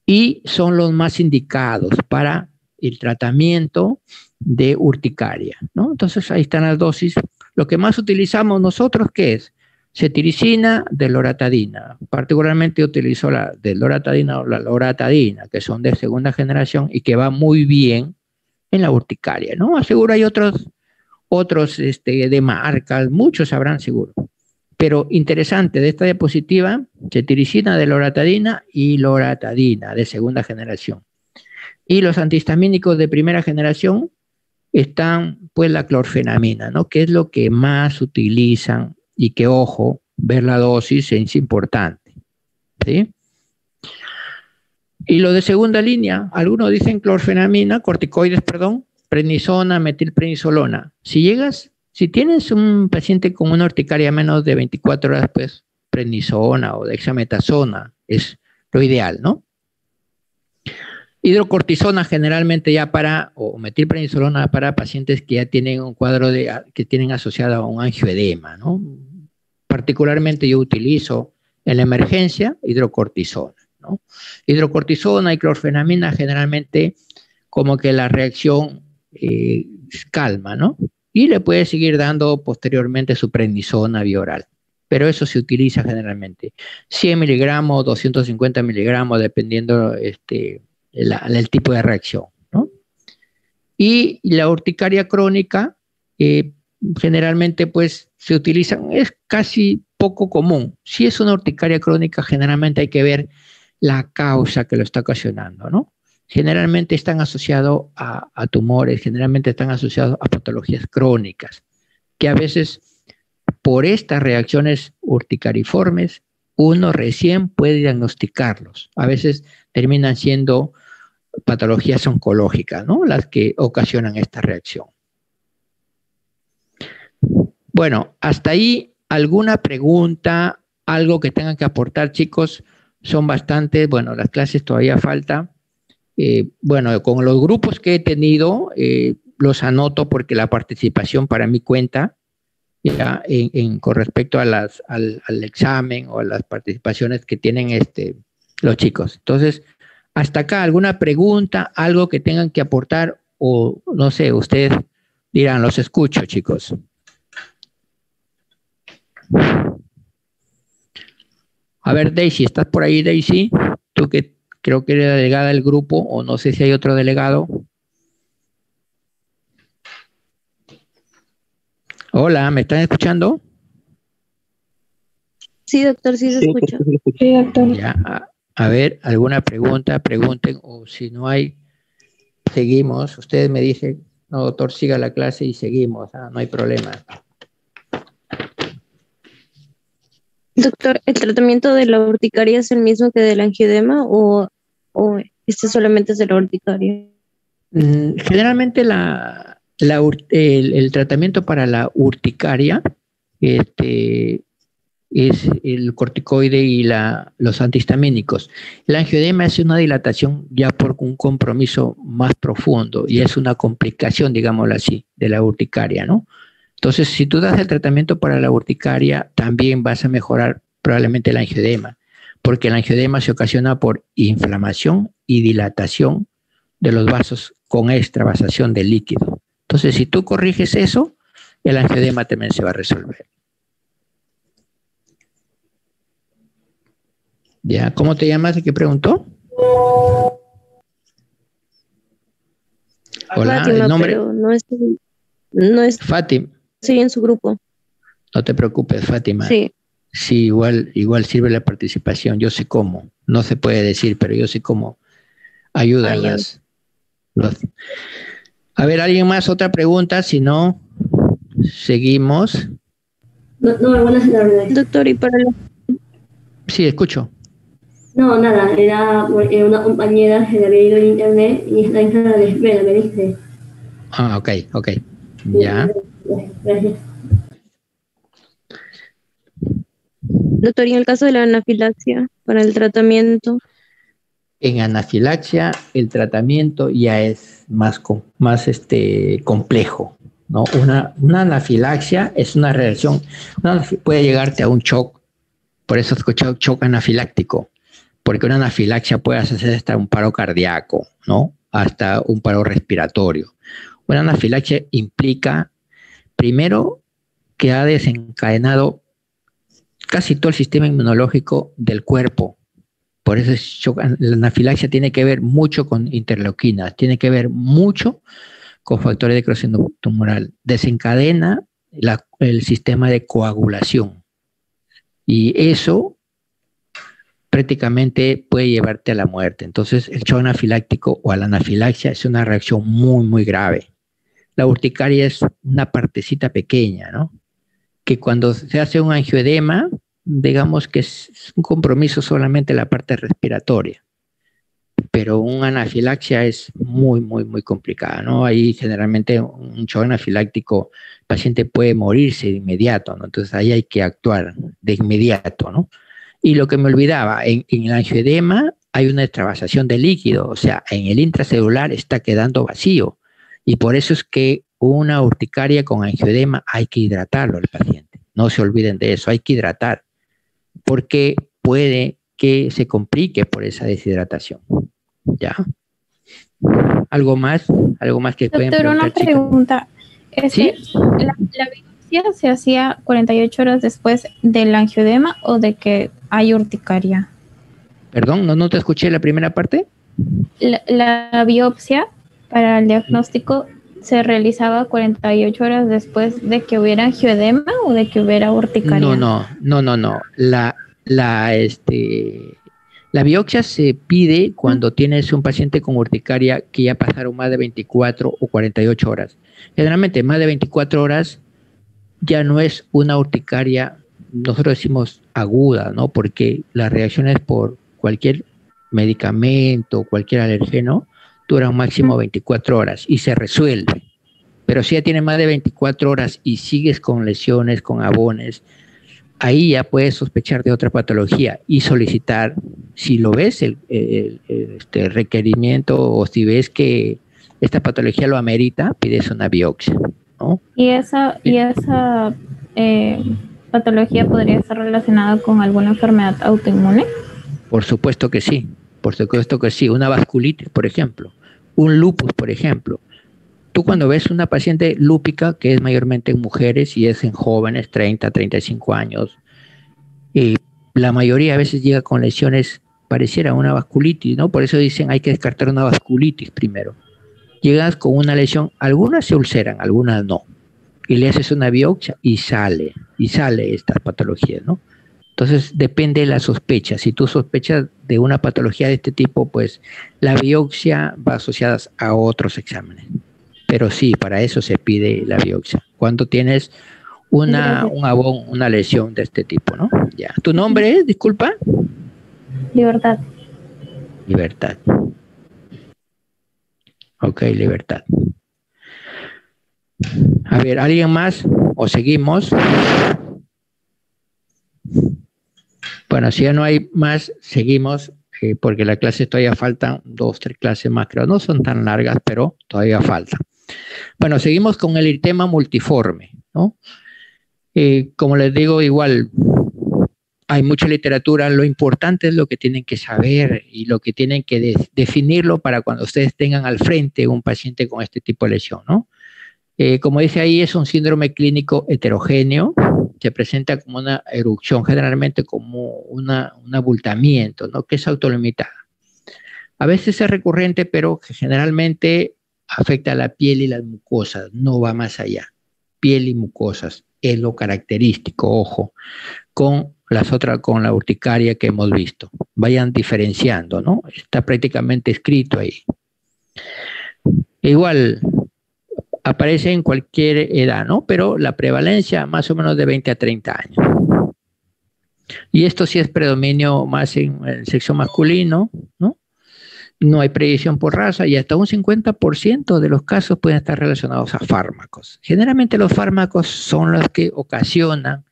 Speaker 1: y son los más indicados para el tratamiento de urticaria, ¿no? Entonces ahí están las dosis. Lo que más utilizamos nosotros, ¿qué es? Cetiricina de loratadina. Particularmente utilizo la de loratadina o la loratadina, que son de segunda generación y que va muy bien en la urticaria, ¿no? Aseguro hay otros de marcas, muchos habrán seguro. Pero interesante de esta diapositiva, cetiricina de loratadina y loratadina de segunda generación. Y los antihistamínicos de primera generación están pues la clorfenamina, ¿no?, que es lo que más utilizan y que, ojo, ver la dosis es importante, ¿sí? Y lo de segunda línea, algunos dicen clorfenamina, corticoides, perdón, prednisona, metilprednisolona. Si tienes un paciente con una urticaria menos de 24 horas, pues prednisona o dexametasona es lo ideal, ¿no? Hidrocortisona generalmente ya o metilprednisolona para pacientes que ya tienen un cuadro que tienen asociado a un angioedema, ¿no? Particularmente yo utilizo en la emergencia hidrocortisona, ¿no? Hidrocortisona y clorfenamina generalmente como que la reacción calma, ¿no? Y le puede seguir dando posteriormente su prednisona vía oral. Pero eso se utiliza generalmente 100 miligramos, 250 miligramos, dependiendo el tipo de reacción, ¿no? Y la urticaria crónica, generalmente pues se utilizan, es casi poco común. Si es una urticaria crónica, generalmente hay que ver la causa que lo está ocasionando, ¿no? Generalmente están asociados a tumores, generalmente están asociados a patologías crónicas, que a veces por estas reacciones urticariformes uno recién puede diagnosticarlos. A veces terminan siendo patologías oncológicas, ¿no? Las que ocasionan esta reacción. Bueno, hasta ahí, ¿alguna pregunta, algo que tengan que aportar, chicos? Son bastantes, bueno, las clases todavía falta. Bueno, con los grupos que he tenido, los anoto porque la participación para mí cuenta, ya con respecto a al examen o a las participaciones que tienen los chicos. Entonces, hasta acá, ¿alguna pregunta, algo que tengan que aportar? O no sé, ustedes dirán, los escucho, chicos. A ver, Daisy, ¿estás por ahí, Daisy? Tú que creo que eres la delegada del grupo, o no sé si hay otro delegado. Hola, ¿me están escuchando?
Speaker 2: Sí, doctor, sí se escucha. Sí, doctor.
Speaker 1: Ya, a ver, ¿alguna pregunta? Pregunten, o si no hay, seguimos. Ustedes me dicen, no, doctor, siga la clase y seguimos, no hay problema.
Speaker 2: Doctor, ¿el tratamiento de la urticaria es el mismo que del angioedema o este solamente es de la urticaria?
Speaker 1: Generalmente el tratamiento para la urticaria es el corticoide y los antihistamínicos. El angioedema es una dilatación ya por un compromiso más profundo y es una complicación, digámoslo así, de la urticaria, ¿no? Entonces, si tú das el tratamiento para la urticaria, también vas a mejorar probablemente el angioedema, porque el angioedema se ocasiona por inflamación y dilatación de los vasos con extravasación de líquido. Entonces, si tú corriges eso, el angioedema también se va a resolver. ¿Ya? ¿Cómo te llamas? ¿Y qué preguntó? Hola,
Speaker 2: Fátima,
Speaker 1: el nombre.
Speaker 2: pero no es
Speaker 1: Fátima.
Speaker 2: Sí, en su grupo.
Speaker 1: No te preocupes, Fátima.
Speaker 2: Sí.
Speaker 1: Sí, igual sirve la participación. Yo sé cómo. No se puede decir, pero yo sé cómo ayudan A ver, ¿alguien más? ¿Otra pregunta? Si no, seguimos.
Speaker 3: No, buenas tardes.
Speaker 2: Doctor, ¿y para la...
Speaker 1: Sí, escucho.
Speaker 3: No, nada, era una compañera que la había ido en internet y está en sala de espera, me dice.
Speaker 1: Ah, ok. Ya.
Speaker 3: Gracias.
Speaker 2: Doctor, ¿y en el caso de la anafilaxia para el tratamiento?
Speaker 1: En anafilaxia el tratamiento ya es más complejo, ¿no? Una anafilaxia es una reacción, puede llegarte a un shock, por eso he escuchado shock anafiláctico, porque una anafilaxia puede hacer hasta un paro cardíaco, ¿no? Hasta un paro respiratorio. Una anafilaxia implica, primero, que ha desencadenado casi todo el sistema inmunológico del cuerpo. Por eso la anafilaxia tiene que ver mucho con interleuquinas, tiene que ver mucho con factores de crecimiento tumoral. Desencadena el sistema de coagulación. Y eso prácticamente puede llevarte a la muerte. Entonces, el shock anafiláctico o la anafilaxia es una reacción muy, muy grave. La urticaria es una partecita pequeña, ¿no? Que cuando se hace un angioedema, digamos que es un compromiso solamente la parte respiratoria, pero una anafilaxia es muy, muy, muy complicada, ¿no? Ahí generalmente un shock anafiláctico, el paciente puede morirse de inmediato, ¿no? Entonces ahí hay que actuar de inmediato, ¿no? Y lo que me olvidaba, en el angioedema hay una extravasación de líquido, o sea, en el intracelular está quedando vacío. Y por eso es que una urticaria con angioedema hay que hidratarlo al paciente. No se olviden de eso, hay que hidratar, porque puede que se complique por esa deshidratación. ¿Ya? ¿Algo más? ¿Algo más que pueden
Speaker 4: Doctor,
Speaker 1: preguntar,
Speaker 4: una pregunta.
Speaker 1: ¿Sí?
Speaker 4: ¿La biopsia se hacía 48 horas después del angioedema o de que hay urticaria?
Speaker 1: Perdón, no te escuché la primera parte.
Speaker 4: La biopsia para el diagnóstico se realizaba 48 horas después de que hubiera angioedema o de que hubiera urticaria.
Speaker 1: No. La biopsia se pide cuando tienes un paciente con urticaria que ya pasaron más de 24 o 48 horas. Generalmente más de 24 horas ya no es una urticaria, nosotros decimos aguda, ¿no? Porque las reacciones por cualquier medicamento, cualquier alergeno, duran máximo 24 horas y se resuelve. Pero si ya tiene más de 24 horas y sigues con lesiones, con abones, ahí ya puedes sospechar de otra patología y solicitar, si lo ves, el requerimiento, o si ves que esta patología lo amerita, pides una biopsia, ¿no?
Speaker 4: ¿Y esa patología podría estar relacionada con alguna enfermedad autoinmune?
Speaker 1: Por supuesto que sí, una vasculitis, por ejemplo, un lupus, por ejemplo. Tú cuando ves una paciente lúpica, que es mayormente en mujeres y es en jóvenes, 30, 35 años, la mayoría a veces llega con lesiones, pareciera una vasculitis, ¿no? Por eso dicen hay que descartar una vasculitis primero. Llegas con una lesión, algunas se ulceran, algunas no, y le haces una biopsia y sale estas patologías, ¿no? Entonces depende de la sospecha. Si tú sospechas de una patología de este tipo, pues la biopsia va asociada a otros exámenes. Pero sí, para eso se pide la biopsia. Cuando tienes un abón, una lesión de este tipo, ¿no? Ya. ¿Tu nombre es, disculpa?
Speaker 4: Libertad.
Speaker 1: Libertad. Ok, Libertad. A ver, ¿alguien más? ¿O seguimos? Bueno, si ya no hay más, seguimos, porque la clase todavía faltan 2, 3 clases más, creo. No son tan largas, pero todavía faltan. Bueno, seguimos con el eritema multiforme, ¿no? Como les digo, igual hay mucha literatura, lo importante es lo que tienen que saber y lo que tienen que definirlo para cuando ustedes tengan al frente un paciente con este tipo de lesión, ¿no? Como dice ahí, es un síndrome clínico heterogéneo, se presenta como una erupción, generalmente como un abultamiento, ¿no? Que es autolimitada. A veces es recurrente, pero que generalmente afecta a la piel y las mucosas, no va más allá. Piel y mucosas es lo característico, ojo, con la urticaria que hemos visto. Vayan diferenciando, ¿no? Está prácticamente escrito ahí. Igual aparece en cualquier edad, ¿no? Pero la prevalencia más o menos de 20 a 30 años. Y esto sí es predominio más en el sexo masculino, ¿no? No hay predicción por raza y hasta un 50% de los casos pueden estar relacionados a fármacos. Generalmente los fármacos son los que ocasionan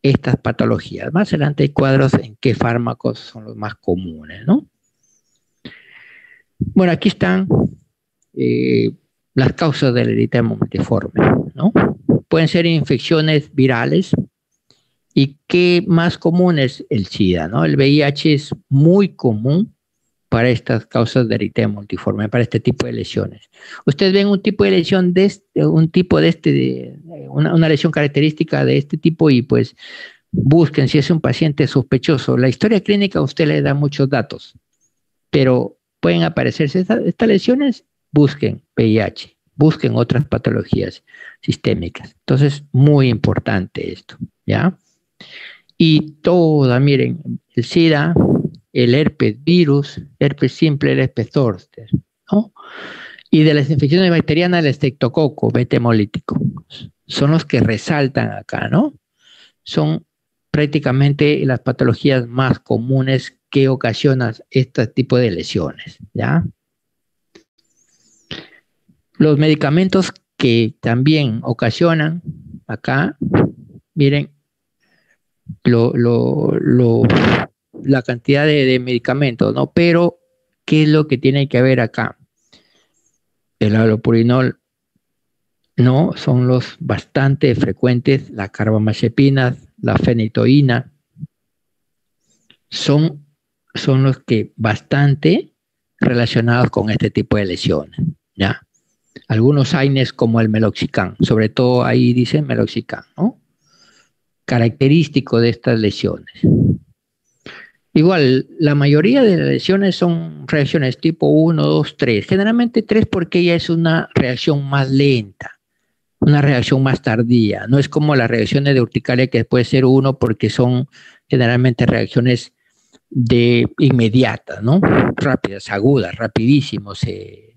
Speaker 1: estas patologías. Más adelante hay cuadros en qué fármacos son los más comunes, ¿no? Bueno, aquí están las causas del eritema multiforme, ¿no? Pueden ser infecciones virales y qué más común es el SIDA, ¿no? El VIH es muy común para estas causas de eritema multiforme, para este tipo de lesiones. Ustedes ven un tipo de lesión una lesión característica de este tipo y pues busquen si es un paciente sospechoso. La historia clínica a usted le da muchos datos, pero pueden aparecerse estas lesiones, busquen VIH, busquen otras patologías sistémicas. Entonces, muy importante esto, ¿ya? Y miren, el SIDA, el herpes virus, herpes simple, el herpes zóster, ¿no? Y de las infecciones bacterianas, el estreptococo, beta hemolítico, son los que resaltan acá, ¿no? Son prácticamente las patologías más comunes que ocasionan este tipo de lesiones, ¿ya? Los medicamentos que también ocasionan, acá, miren, lo la cantidad de medicamentos, ¿no? Pero, ¿qué es lo que tiene que haber acá? El allopurinol, no, son los bastante frecuentes, la carbamazepina, la fenitoína, son los que bastante relacionados con este tipo de lesiones, ¿ya? Algunos AINES como el meloxicam, sobre todo ahí dice meloxicam, ¿no? Característico de estas lesiones. Igual, la mayoría de las lesiones son reacciones tipo 1, 2, 3. Generalmente 3 porque ya es una reacción más lenta, una reacción más tardía. No es como las reacciones de urticaria que puede ser 1 porque son generalmente reacciones inmediatas, ¿no? Rápidas, agudas, rapidísimo se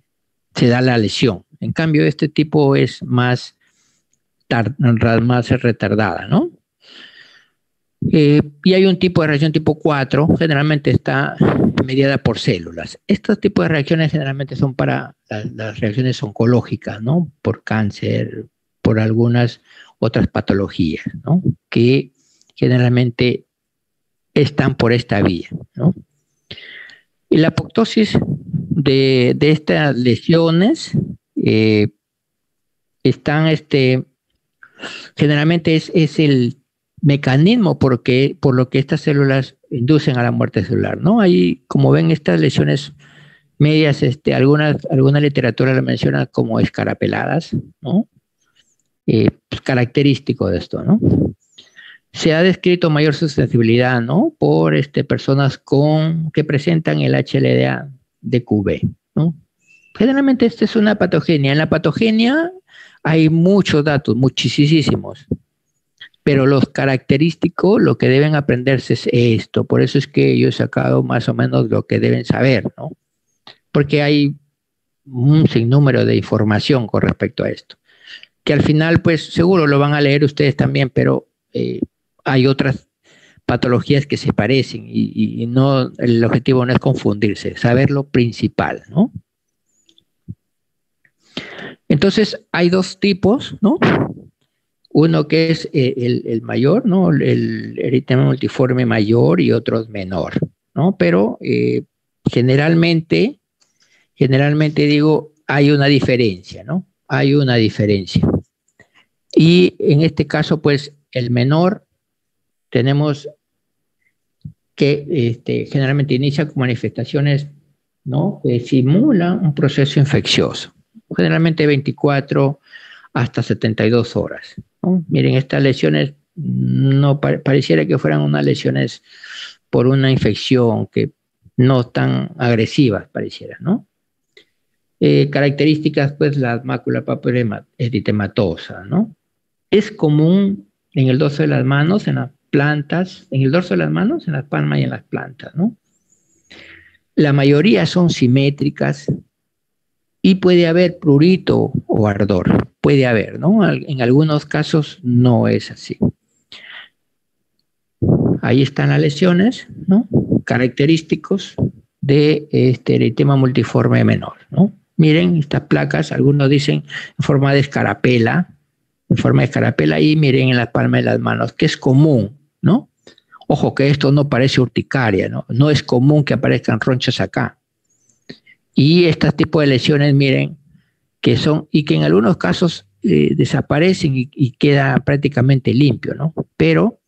Speaker 1: da la lesión. En cambio, este tipo es más retardada, ¿no? Y hay un tipo de reacción tipo 4, generalmente está mediada por células. Estos tipos de reacciones generalmente son para las reacciones oncológicas, ¿no? Por cáncer, por algunas otras patologías, ¿no? Que generalmente están por esta vía, ¿no? Y la apoptosis de estas lesiones generalmente es el mecanismo por lo que estas células inducen a la muerte celular, ¿no? Ahí, como ven, estas lesiones medias, alguna literatura la menciona como escarapeladas, ¿no? Pues característico de esto, ¿no? Se ha descrito mayor susceptibilidad, ¿no? Por personas que presentan el HLA de QV, ¿no? Generalmente esta es una patogenia. En la patogenia hay muchos datos, muchísimos. Pero los característicos, lo que deben aprenderse es esto. Por eso es que yo he sacado más o menos lo que deben saber, ¿no? Porque hay un sinnúmero de información con respecto a esto. Que al final, pues, seguro lo van a leer ustedes también, pero hay otras patologías que se parecen y no, el objetivo no es confundirse, saber lo principal, ¿no? Entonces, hay dos tipos, ¿no? Uno que es el mayor, ¿no? El eritema multiforme mayor y otro menor, ¿no? Pero generalmente digo, hay una diferencia, ¿no? Hay una diferencia. Y en este caso, pues, el menor tenemos que generalmente inicia con manifestaciones, ¿no? Que simulan un proceso infeccioso, generalmente 24 hasta 72 horas, ¿no? Miren, estas lesiones no pareciera que fueran unas lesiones por una infección que no tan agresivas pareciera, ¿no? Características, pues, la mácula papilar eritematosa, ¿no? Es común en el dorso de las manos, en las plantas, en el dorso de las manos, en las palmas y en las plantas, ¿no? La mayoría son simétricas y puede haber prurito o ardor, puede haber, ¿no? En algunos casos no es así. Ahí están las lesiones, ¿no? Característicos de eritema multiforme menor, ¿no? Miren estas placas, algunos dicen en forma de escarapela, y miren en las palmas de las manos, que es común, ¿no? Ojo que esto no parece urticaria, ¿no? No es común que aparezcan ronchas acá. Y este tipo de lesiones, miren, que en algunos casos desaparecen y queda prácticamente limpio, ¿no? Pero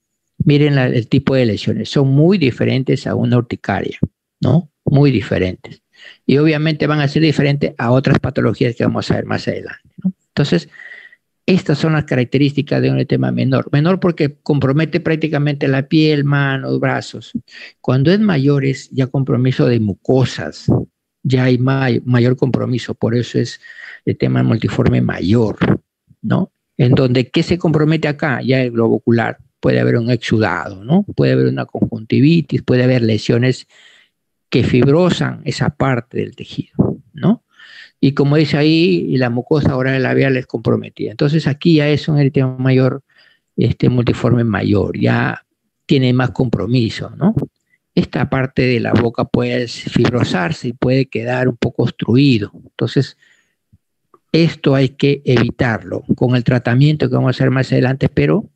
Speaker 1: miren el tipo de lesiones, son muy diferentes a una urticaria, ¿no? Muy diferentes. Y obviamente van a ser diferentes a otras patologías que vamos a ver más adelante, ¿no? Entonces, estas son las características de un eritema menor. Menor porque compromete prácticamente la piel, manos, brazos. Cuando es mayor es ya compromiso de mucosas, ya hay mayor compromiso, por eso es el tema multiforme mayor, ¿no? En donde, ¿qué se compromete acá? Ya el globo ocular, puede haber un exudado, ¿no? Puede haber una conjuntivitis, puede haber lesiones que fibrosan esa parte del tejido, ¿no? Y como dice ahí, la mucosa oral labial es comprometida. Entonces aquí ya es un eritema mayor, multiforme mayor, ya tiene más compromiso, ¿no? Esta parte de la boca puede fibrosarse y puede quedar un poco obstruido. Entonces, esto hay que evitarlo con el tratamiento que vamos a hacer más adelante, pero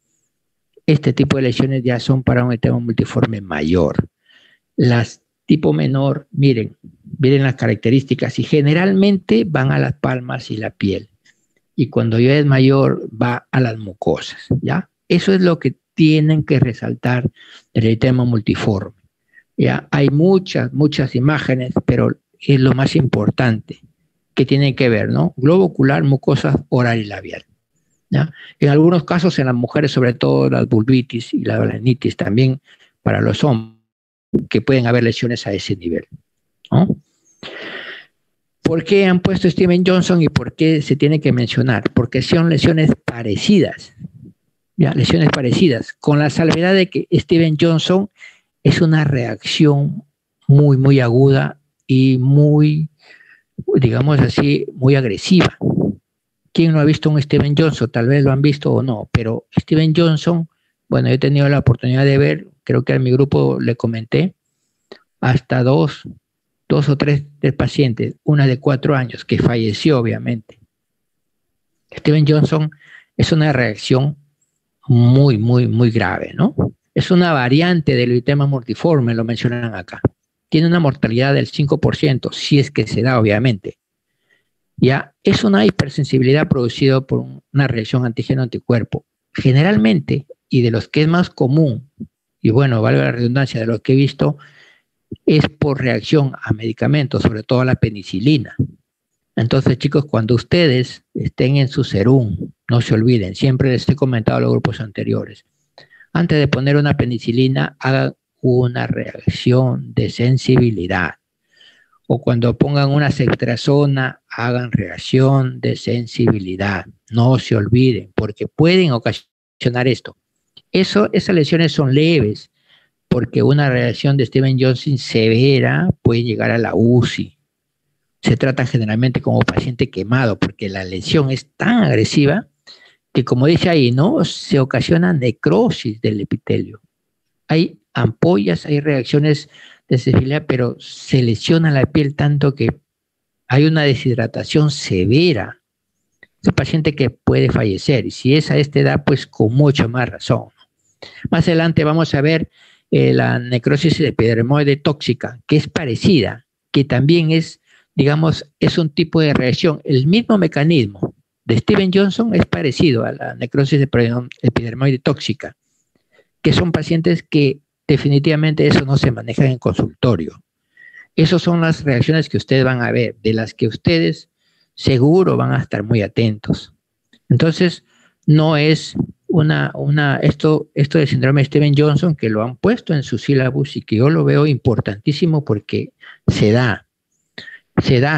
Speaker 1: este tipo de lesiones ya son para un eritema multiforme mayor. Las tipo menor, miren las características y generalmente van a las palmas y la piel. Y cuando ya es mayor, va a las mucosas, ¿ya? Eso es lo que tienen que resaltar del eritema multiforme, ¿ya? Hay muchas imágenes, pero es lo más importante que tienen que ver, ¿no? Globo ocular, mucosa oral y labial, ¿ya? En algunos casos, en las mujeres, sobre todo las vulvitis y la balanitis, también para los hombres, que pueden haber lesiones a ese nivel, ¿no? ¿Por qué han puesto Steven Johnson y por qué se tiene que mencionar? Porque son lesiones parecidas, ¿ya? Lesiones parecidas, con la salvedad de que Steven Johnson es una reacción muy aguda y muy, digamos así, muy agresiva. ¿Quién no ha visto un Steven Johnson? Tal vez lo han visto o no, pero Steven Johnson, bueno, yo he tenido la oportunidad de ver, creo que a mi grupo le comenté, hasta dos o tres pacientes, una de 4 años, que falleció obviamente. Steven Johnson es una reacción muy grave, ¿no? Es una variante del eritema multiforme, lo mencionan acá. Tiene una mortalidad del 5%, si es que se da, obviamente. Ya, es una hipersensibilidad producida por una reacción antígeno-anticuerpo. Generalmente, y de los que es más común, y bueno, valga la redundancia, de los que he visto, es por reacción a medicamentos, sobre todo a la penicilina. Entonces, chicos, cuando ustedes estén en su serum, no se olviden, siempre les he comentado a los grupos anteriores, antes de poner una penicilina, hagan una reacción de sensibilidad. O cuando pongan una ceftriaxona, hagan reacción de sensibilidad. No se olviden, porque pueden ocasionar esto. Esas lesiones son leves, porque una reacción de Steven Johnson severa puede llegar a la UCI. Se trata generalmente como paciente quemado, porque la lesión es tan agresiva que, como dice ahí, ¿no? Se ocasiona necrosis del epitelio. Hay ampollas, hay reacciones de sensibilidad, pero se lesiona la piel tanto que hay una deshidratación severa. Es un paciente que puede fallecer, y si es a esta edad, pues con mucha más razón. Más adelante vamos a ver la necrosis epidermoide tóxica, que es parecida, que también es, digamos, es un tipo de reacción. El mismo mecanismo de Steven Johnson es parecido a la necrosis epidermoide tóxica, que son pacientes que definitivamente eso no se maneja en consultorio. Esas son las reacciones que ustedes van a ver, de las que ustedes seguro van a estar muy atentos. Entonces, no es esto del síndrome de Steven Johnson, que lo han puesto en su sílabus y que yo lo veo importantísimo porque se da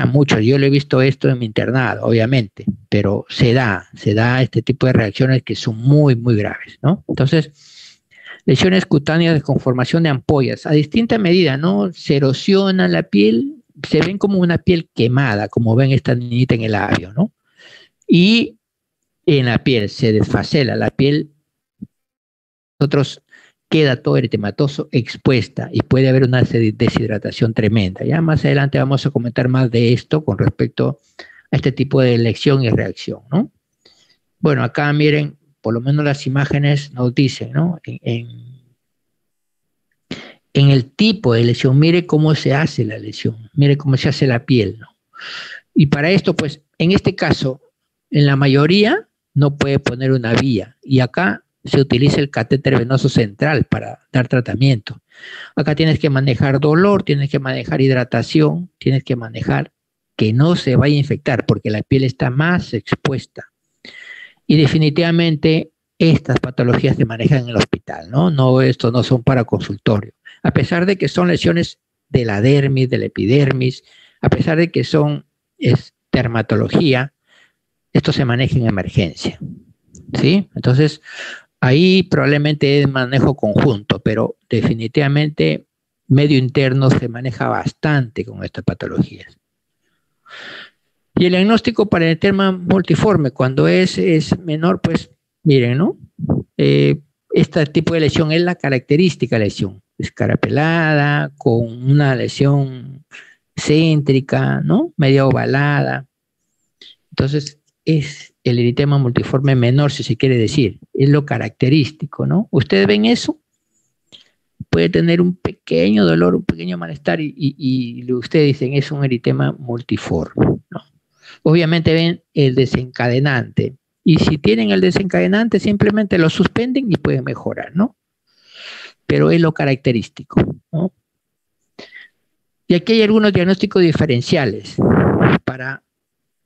Speaker 1: mucho. Yo lo he visto esto en mi internado, obviamente, pero se da este tipo de reacciones que son muy graves, ¿no? Entonces, lesiones cutáneas de conformación de ampollas, a distinta medida, ¿no? Se erosiona la piel, se ven como una piel quemada, como ven esta niñita en el labio, ¿no? Y en la piel se desfacela, la piel, nosotros queda todo eritematoso, expuesta, y puede haber una deshidratación tremenda. Ya más adelante vamos a comentar más de esto con respecto a este tipo de lesión y reacción, ¿no? Bueno, acá miren, por lo menos las imágenes nos dicen, ¿no? En el tipo de lesión, mire cómo se hace la lesión, mire cómo se hace la piel, ¿no? Y para esto, pues, en este caso, en la mayoría no puede poner una vía, y acá se utiliza el catéter venoso central para dar tratamiento. Acá tienes que manejar dolor, tienes que manejar hidratación, tienes que manejar que no se vaya a infectar, porque la piel está más expuesta. Y definitivamente estas patologías se manejan en el hospital, ¿no? Estos no son para consultorio. A pesar de que son lesiones de la dermis, de la epidermis, a pesar de que es dermatología, esto se maneja en emergencia, ¿sí? Entonces, ahí probablemente es manejo conjunto, pero definitivamente medio interno se maneja bastante con estas patologías. Y el diagnóstico para el eritema multiforme, cuando es menor, pues miren, ¿no? Este tipo de lesión es la característica lesión, escarapelada, con una lesión céntrica, ¿no? Media ovalada. Entonces, es el eritema multiforme menor, si se quiere decir, es lo característico, ¿no? ¿Ustedes ven eso? puede tener un pequeño dolor, un pequeño malestar y ustedes dicen es un eritema multiforme, ¿no? Obviamente ven el desencadenante y si tienen el desencadenante simplemente lo suspenden y pueden mejorar, ¿no? Pero es lo característico, ¿no? Y aquí hay algunos diagnósticos diferenciales para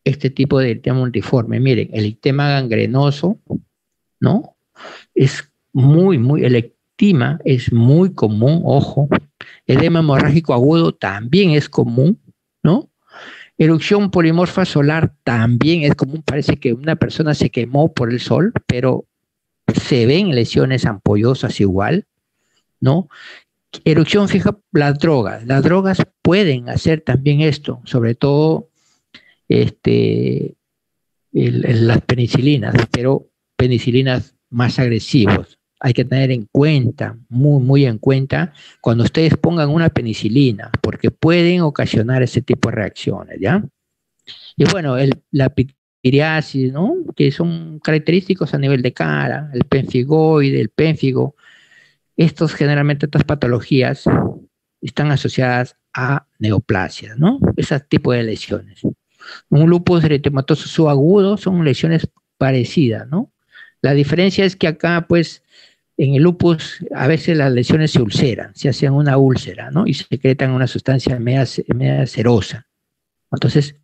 Speaker 1: este tipo de eritema multiforme. Miren, el eritema gangrenoso, ¿no? Es el ectima es muy común, ojo. Edema hemorrágico agudo también es común, ¿no? Erupción polimorfa solar también es común. Parece que una persona se quemó por el sol, pero se ven lesiones ampollosas igual, ¿no? Erupción fija, las drogas pueden hacer también esto, sobre todo las penicilinas, pero penicilinas más agresivos. Hay que tener en cuenta, muy en cuenta, cuando ustedes pongan una penicilina, porque pueden ocasionar ese tipo de reacciones, ¿ya? Y bueno, la pityriasis, ¿no? Que son característicos a nivel de cara, el pemfigoide, el pénfigo. Generalmente estas patologías están asociadas a neoplasias, ¿no? Ese tipo de lesiones. Un lupus eritematoso subagudo son lesiones parecidas, ¿no? La diferencia es que acá, pues, en el lupus a veces las lesiones se ulceran, se hacen una úlcera, ¿no? Y secretan una sustancia media cerosa. Entonces,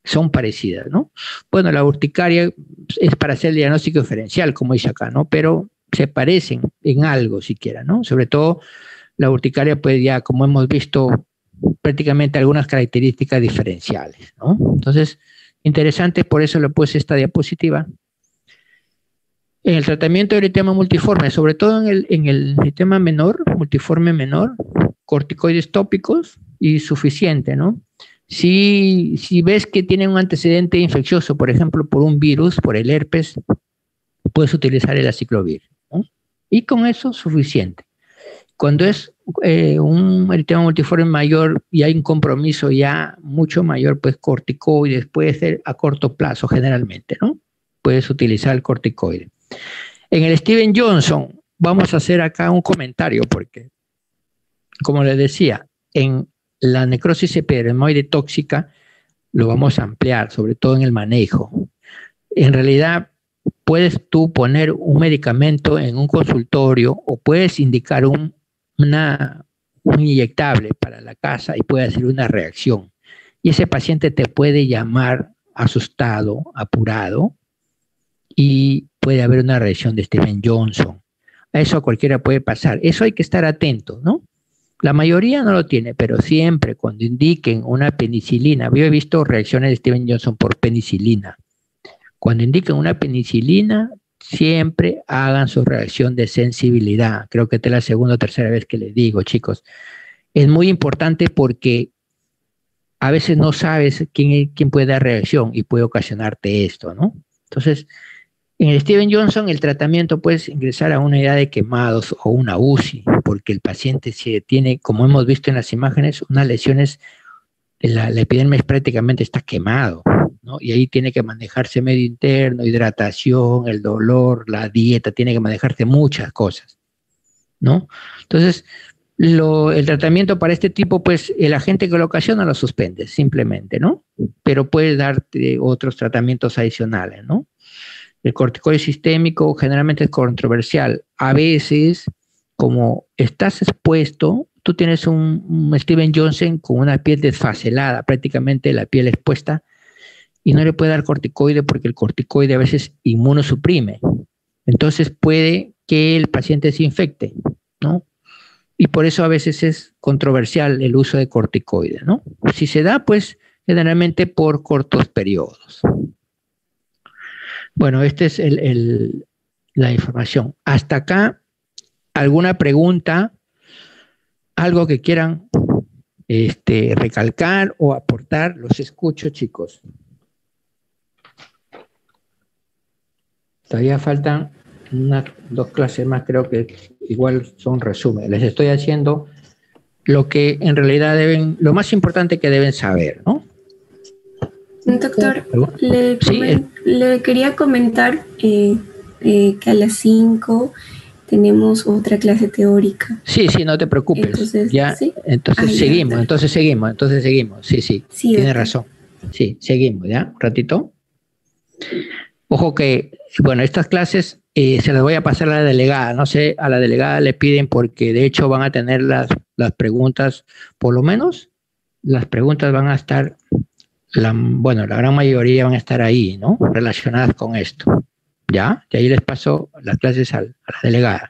Speaker 1: son parecidas, ¿no? Bueno, la urticaria es para hacer el diagnóstico diferencial, como dice acá, ¿no? Pero se parecen en algo siquiera, ¿no? Sobre todo la urticaria, pues ya como hemos visto, prácticamente algunas características diferenciales, ¿no? Entonces, interesante, por eso le puse esta diapositiva. En el tratamiento de eritema multiforme, sobre todo en el eritema menor, multiforme menor, corticoides tópicos y suficiente, ¿no? Si ves que tiene un antecedente infeccioso, por ejemplo, por un virus, por el herpes, puedes utilizar el aciclovir, ¿no? Y con eso suficiente. Cuando es un eritema multiforme mayor y hay un compromiso ya mucho mayor, pues corticoides puede ser a corto plazo generalmente, ¿no? Puedes utilizar el corticoide. En el Steven Johnson, vamos a hacer acá un comentario porque, como les decía, en la necrosis epidermoide tóxica lo vamos a ampliar, sobre todo en el manejo. En realidad, puedes tú poner un medicamento en un consultorio o puedes indicar un inyectable para la casa y puede hacer una reacción. Y ese paciente te puede llamar asustado, apurado, y puede haber una reacción de Steven Johnson. A eso a cualquiera puede pasar. Eso hay que estar atento, ¿no? La mayoría no lo tiene, pero siempre cuando indiquen una penicilina, yo he visto reacciones de Steven Johnson por penicilina. Cuando indiquen una penicilina, siempre hagan su reacción de sensibilidad. Creo que esta es la segunda o tercera vez que les digo, chicos. Es muy importante porque a veces no sabes quién puede dar reacción y puede ocasionarte esto, ¿no? Entonces, en el Steven Johnson, el tratamiento puedes ingresar a una unidad de quemados o una UCI, porque el paciente tiene, como hemos visto en las imágenes, unas lesiones, la epidermis prácticamente está quemado, ¿no? Y ahí tiene que manejarse medio interno, hidratación, el dolor, la dieta, tiene que manejarse muchas cosas, ¿no? Entonces, el tratamiento para este tipo, pues el agente que lo ocasiona lo suspende, simplemente, ¿no? Pero puedes darte otros tratamientos adicionales, ¿no? El corticoide sistémico generalmente es controversial. A veces, como estás expuesto, tú tienes un Steven Johnson con una piel desfacelada, prácticamente la piel expuesta, y no le puede dar corticoide porque el corticoide a veces inmunosuprime. Entonces puede que el paciente se infecte, ¿no? Y por eso a veces es controversial el uso de corticoide, ¿no? Si se da, pues generalmente por cortos periodos. Bueno, esta es la información. Hasta acá, ¿alguna pregunta? ¿Algo que quieran recalcar o aportar? Los escucho, chicos. Todavía faltan 2 clases más, creo que igual son resumen. Les estoy haciendo lo que en realidad lo más importante que deben saber, ¿no?
Speaker 5: Doctor, le quería comentar que a las 5 tenemos otra clase teórica.
Speaker 1: Sí, sí, no te preocupes.
Speaker 5: Entonces,
Speaker 1: Ya,
Speaker 5: ¿sí?
Speaker 1: entonces seguimos, entonces seguimos. Sí, sí,
Speaker 5: Sí,
Speaker 1: tienes
Speaker 5: doctor.
Speaker 1: razón. Sí, seguimos, ¿ya? Un ratito. Ojo que, bueno, estas clases se las voy a pasar a la delegada. No sé, a la delegada le piden porque de hecho van a tener las preguntas, por lo menos las preguntas van a estar, bueno, la gran mayoría van a estar ahí, ¿no? Relacionadas con esto. ¿Ya? Y ahí les paso las clases a la delegada.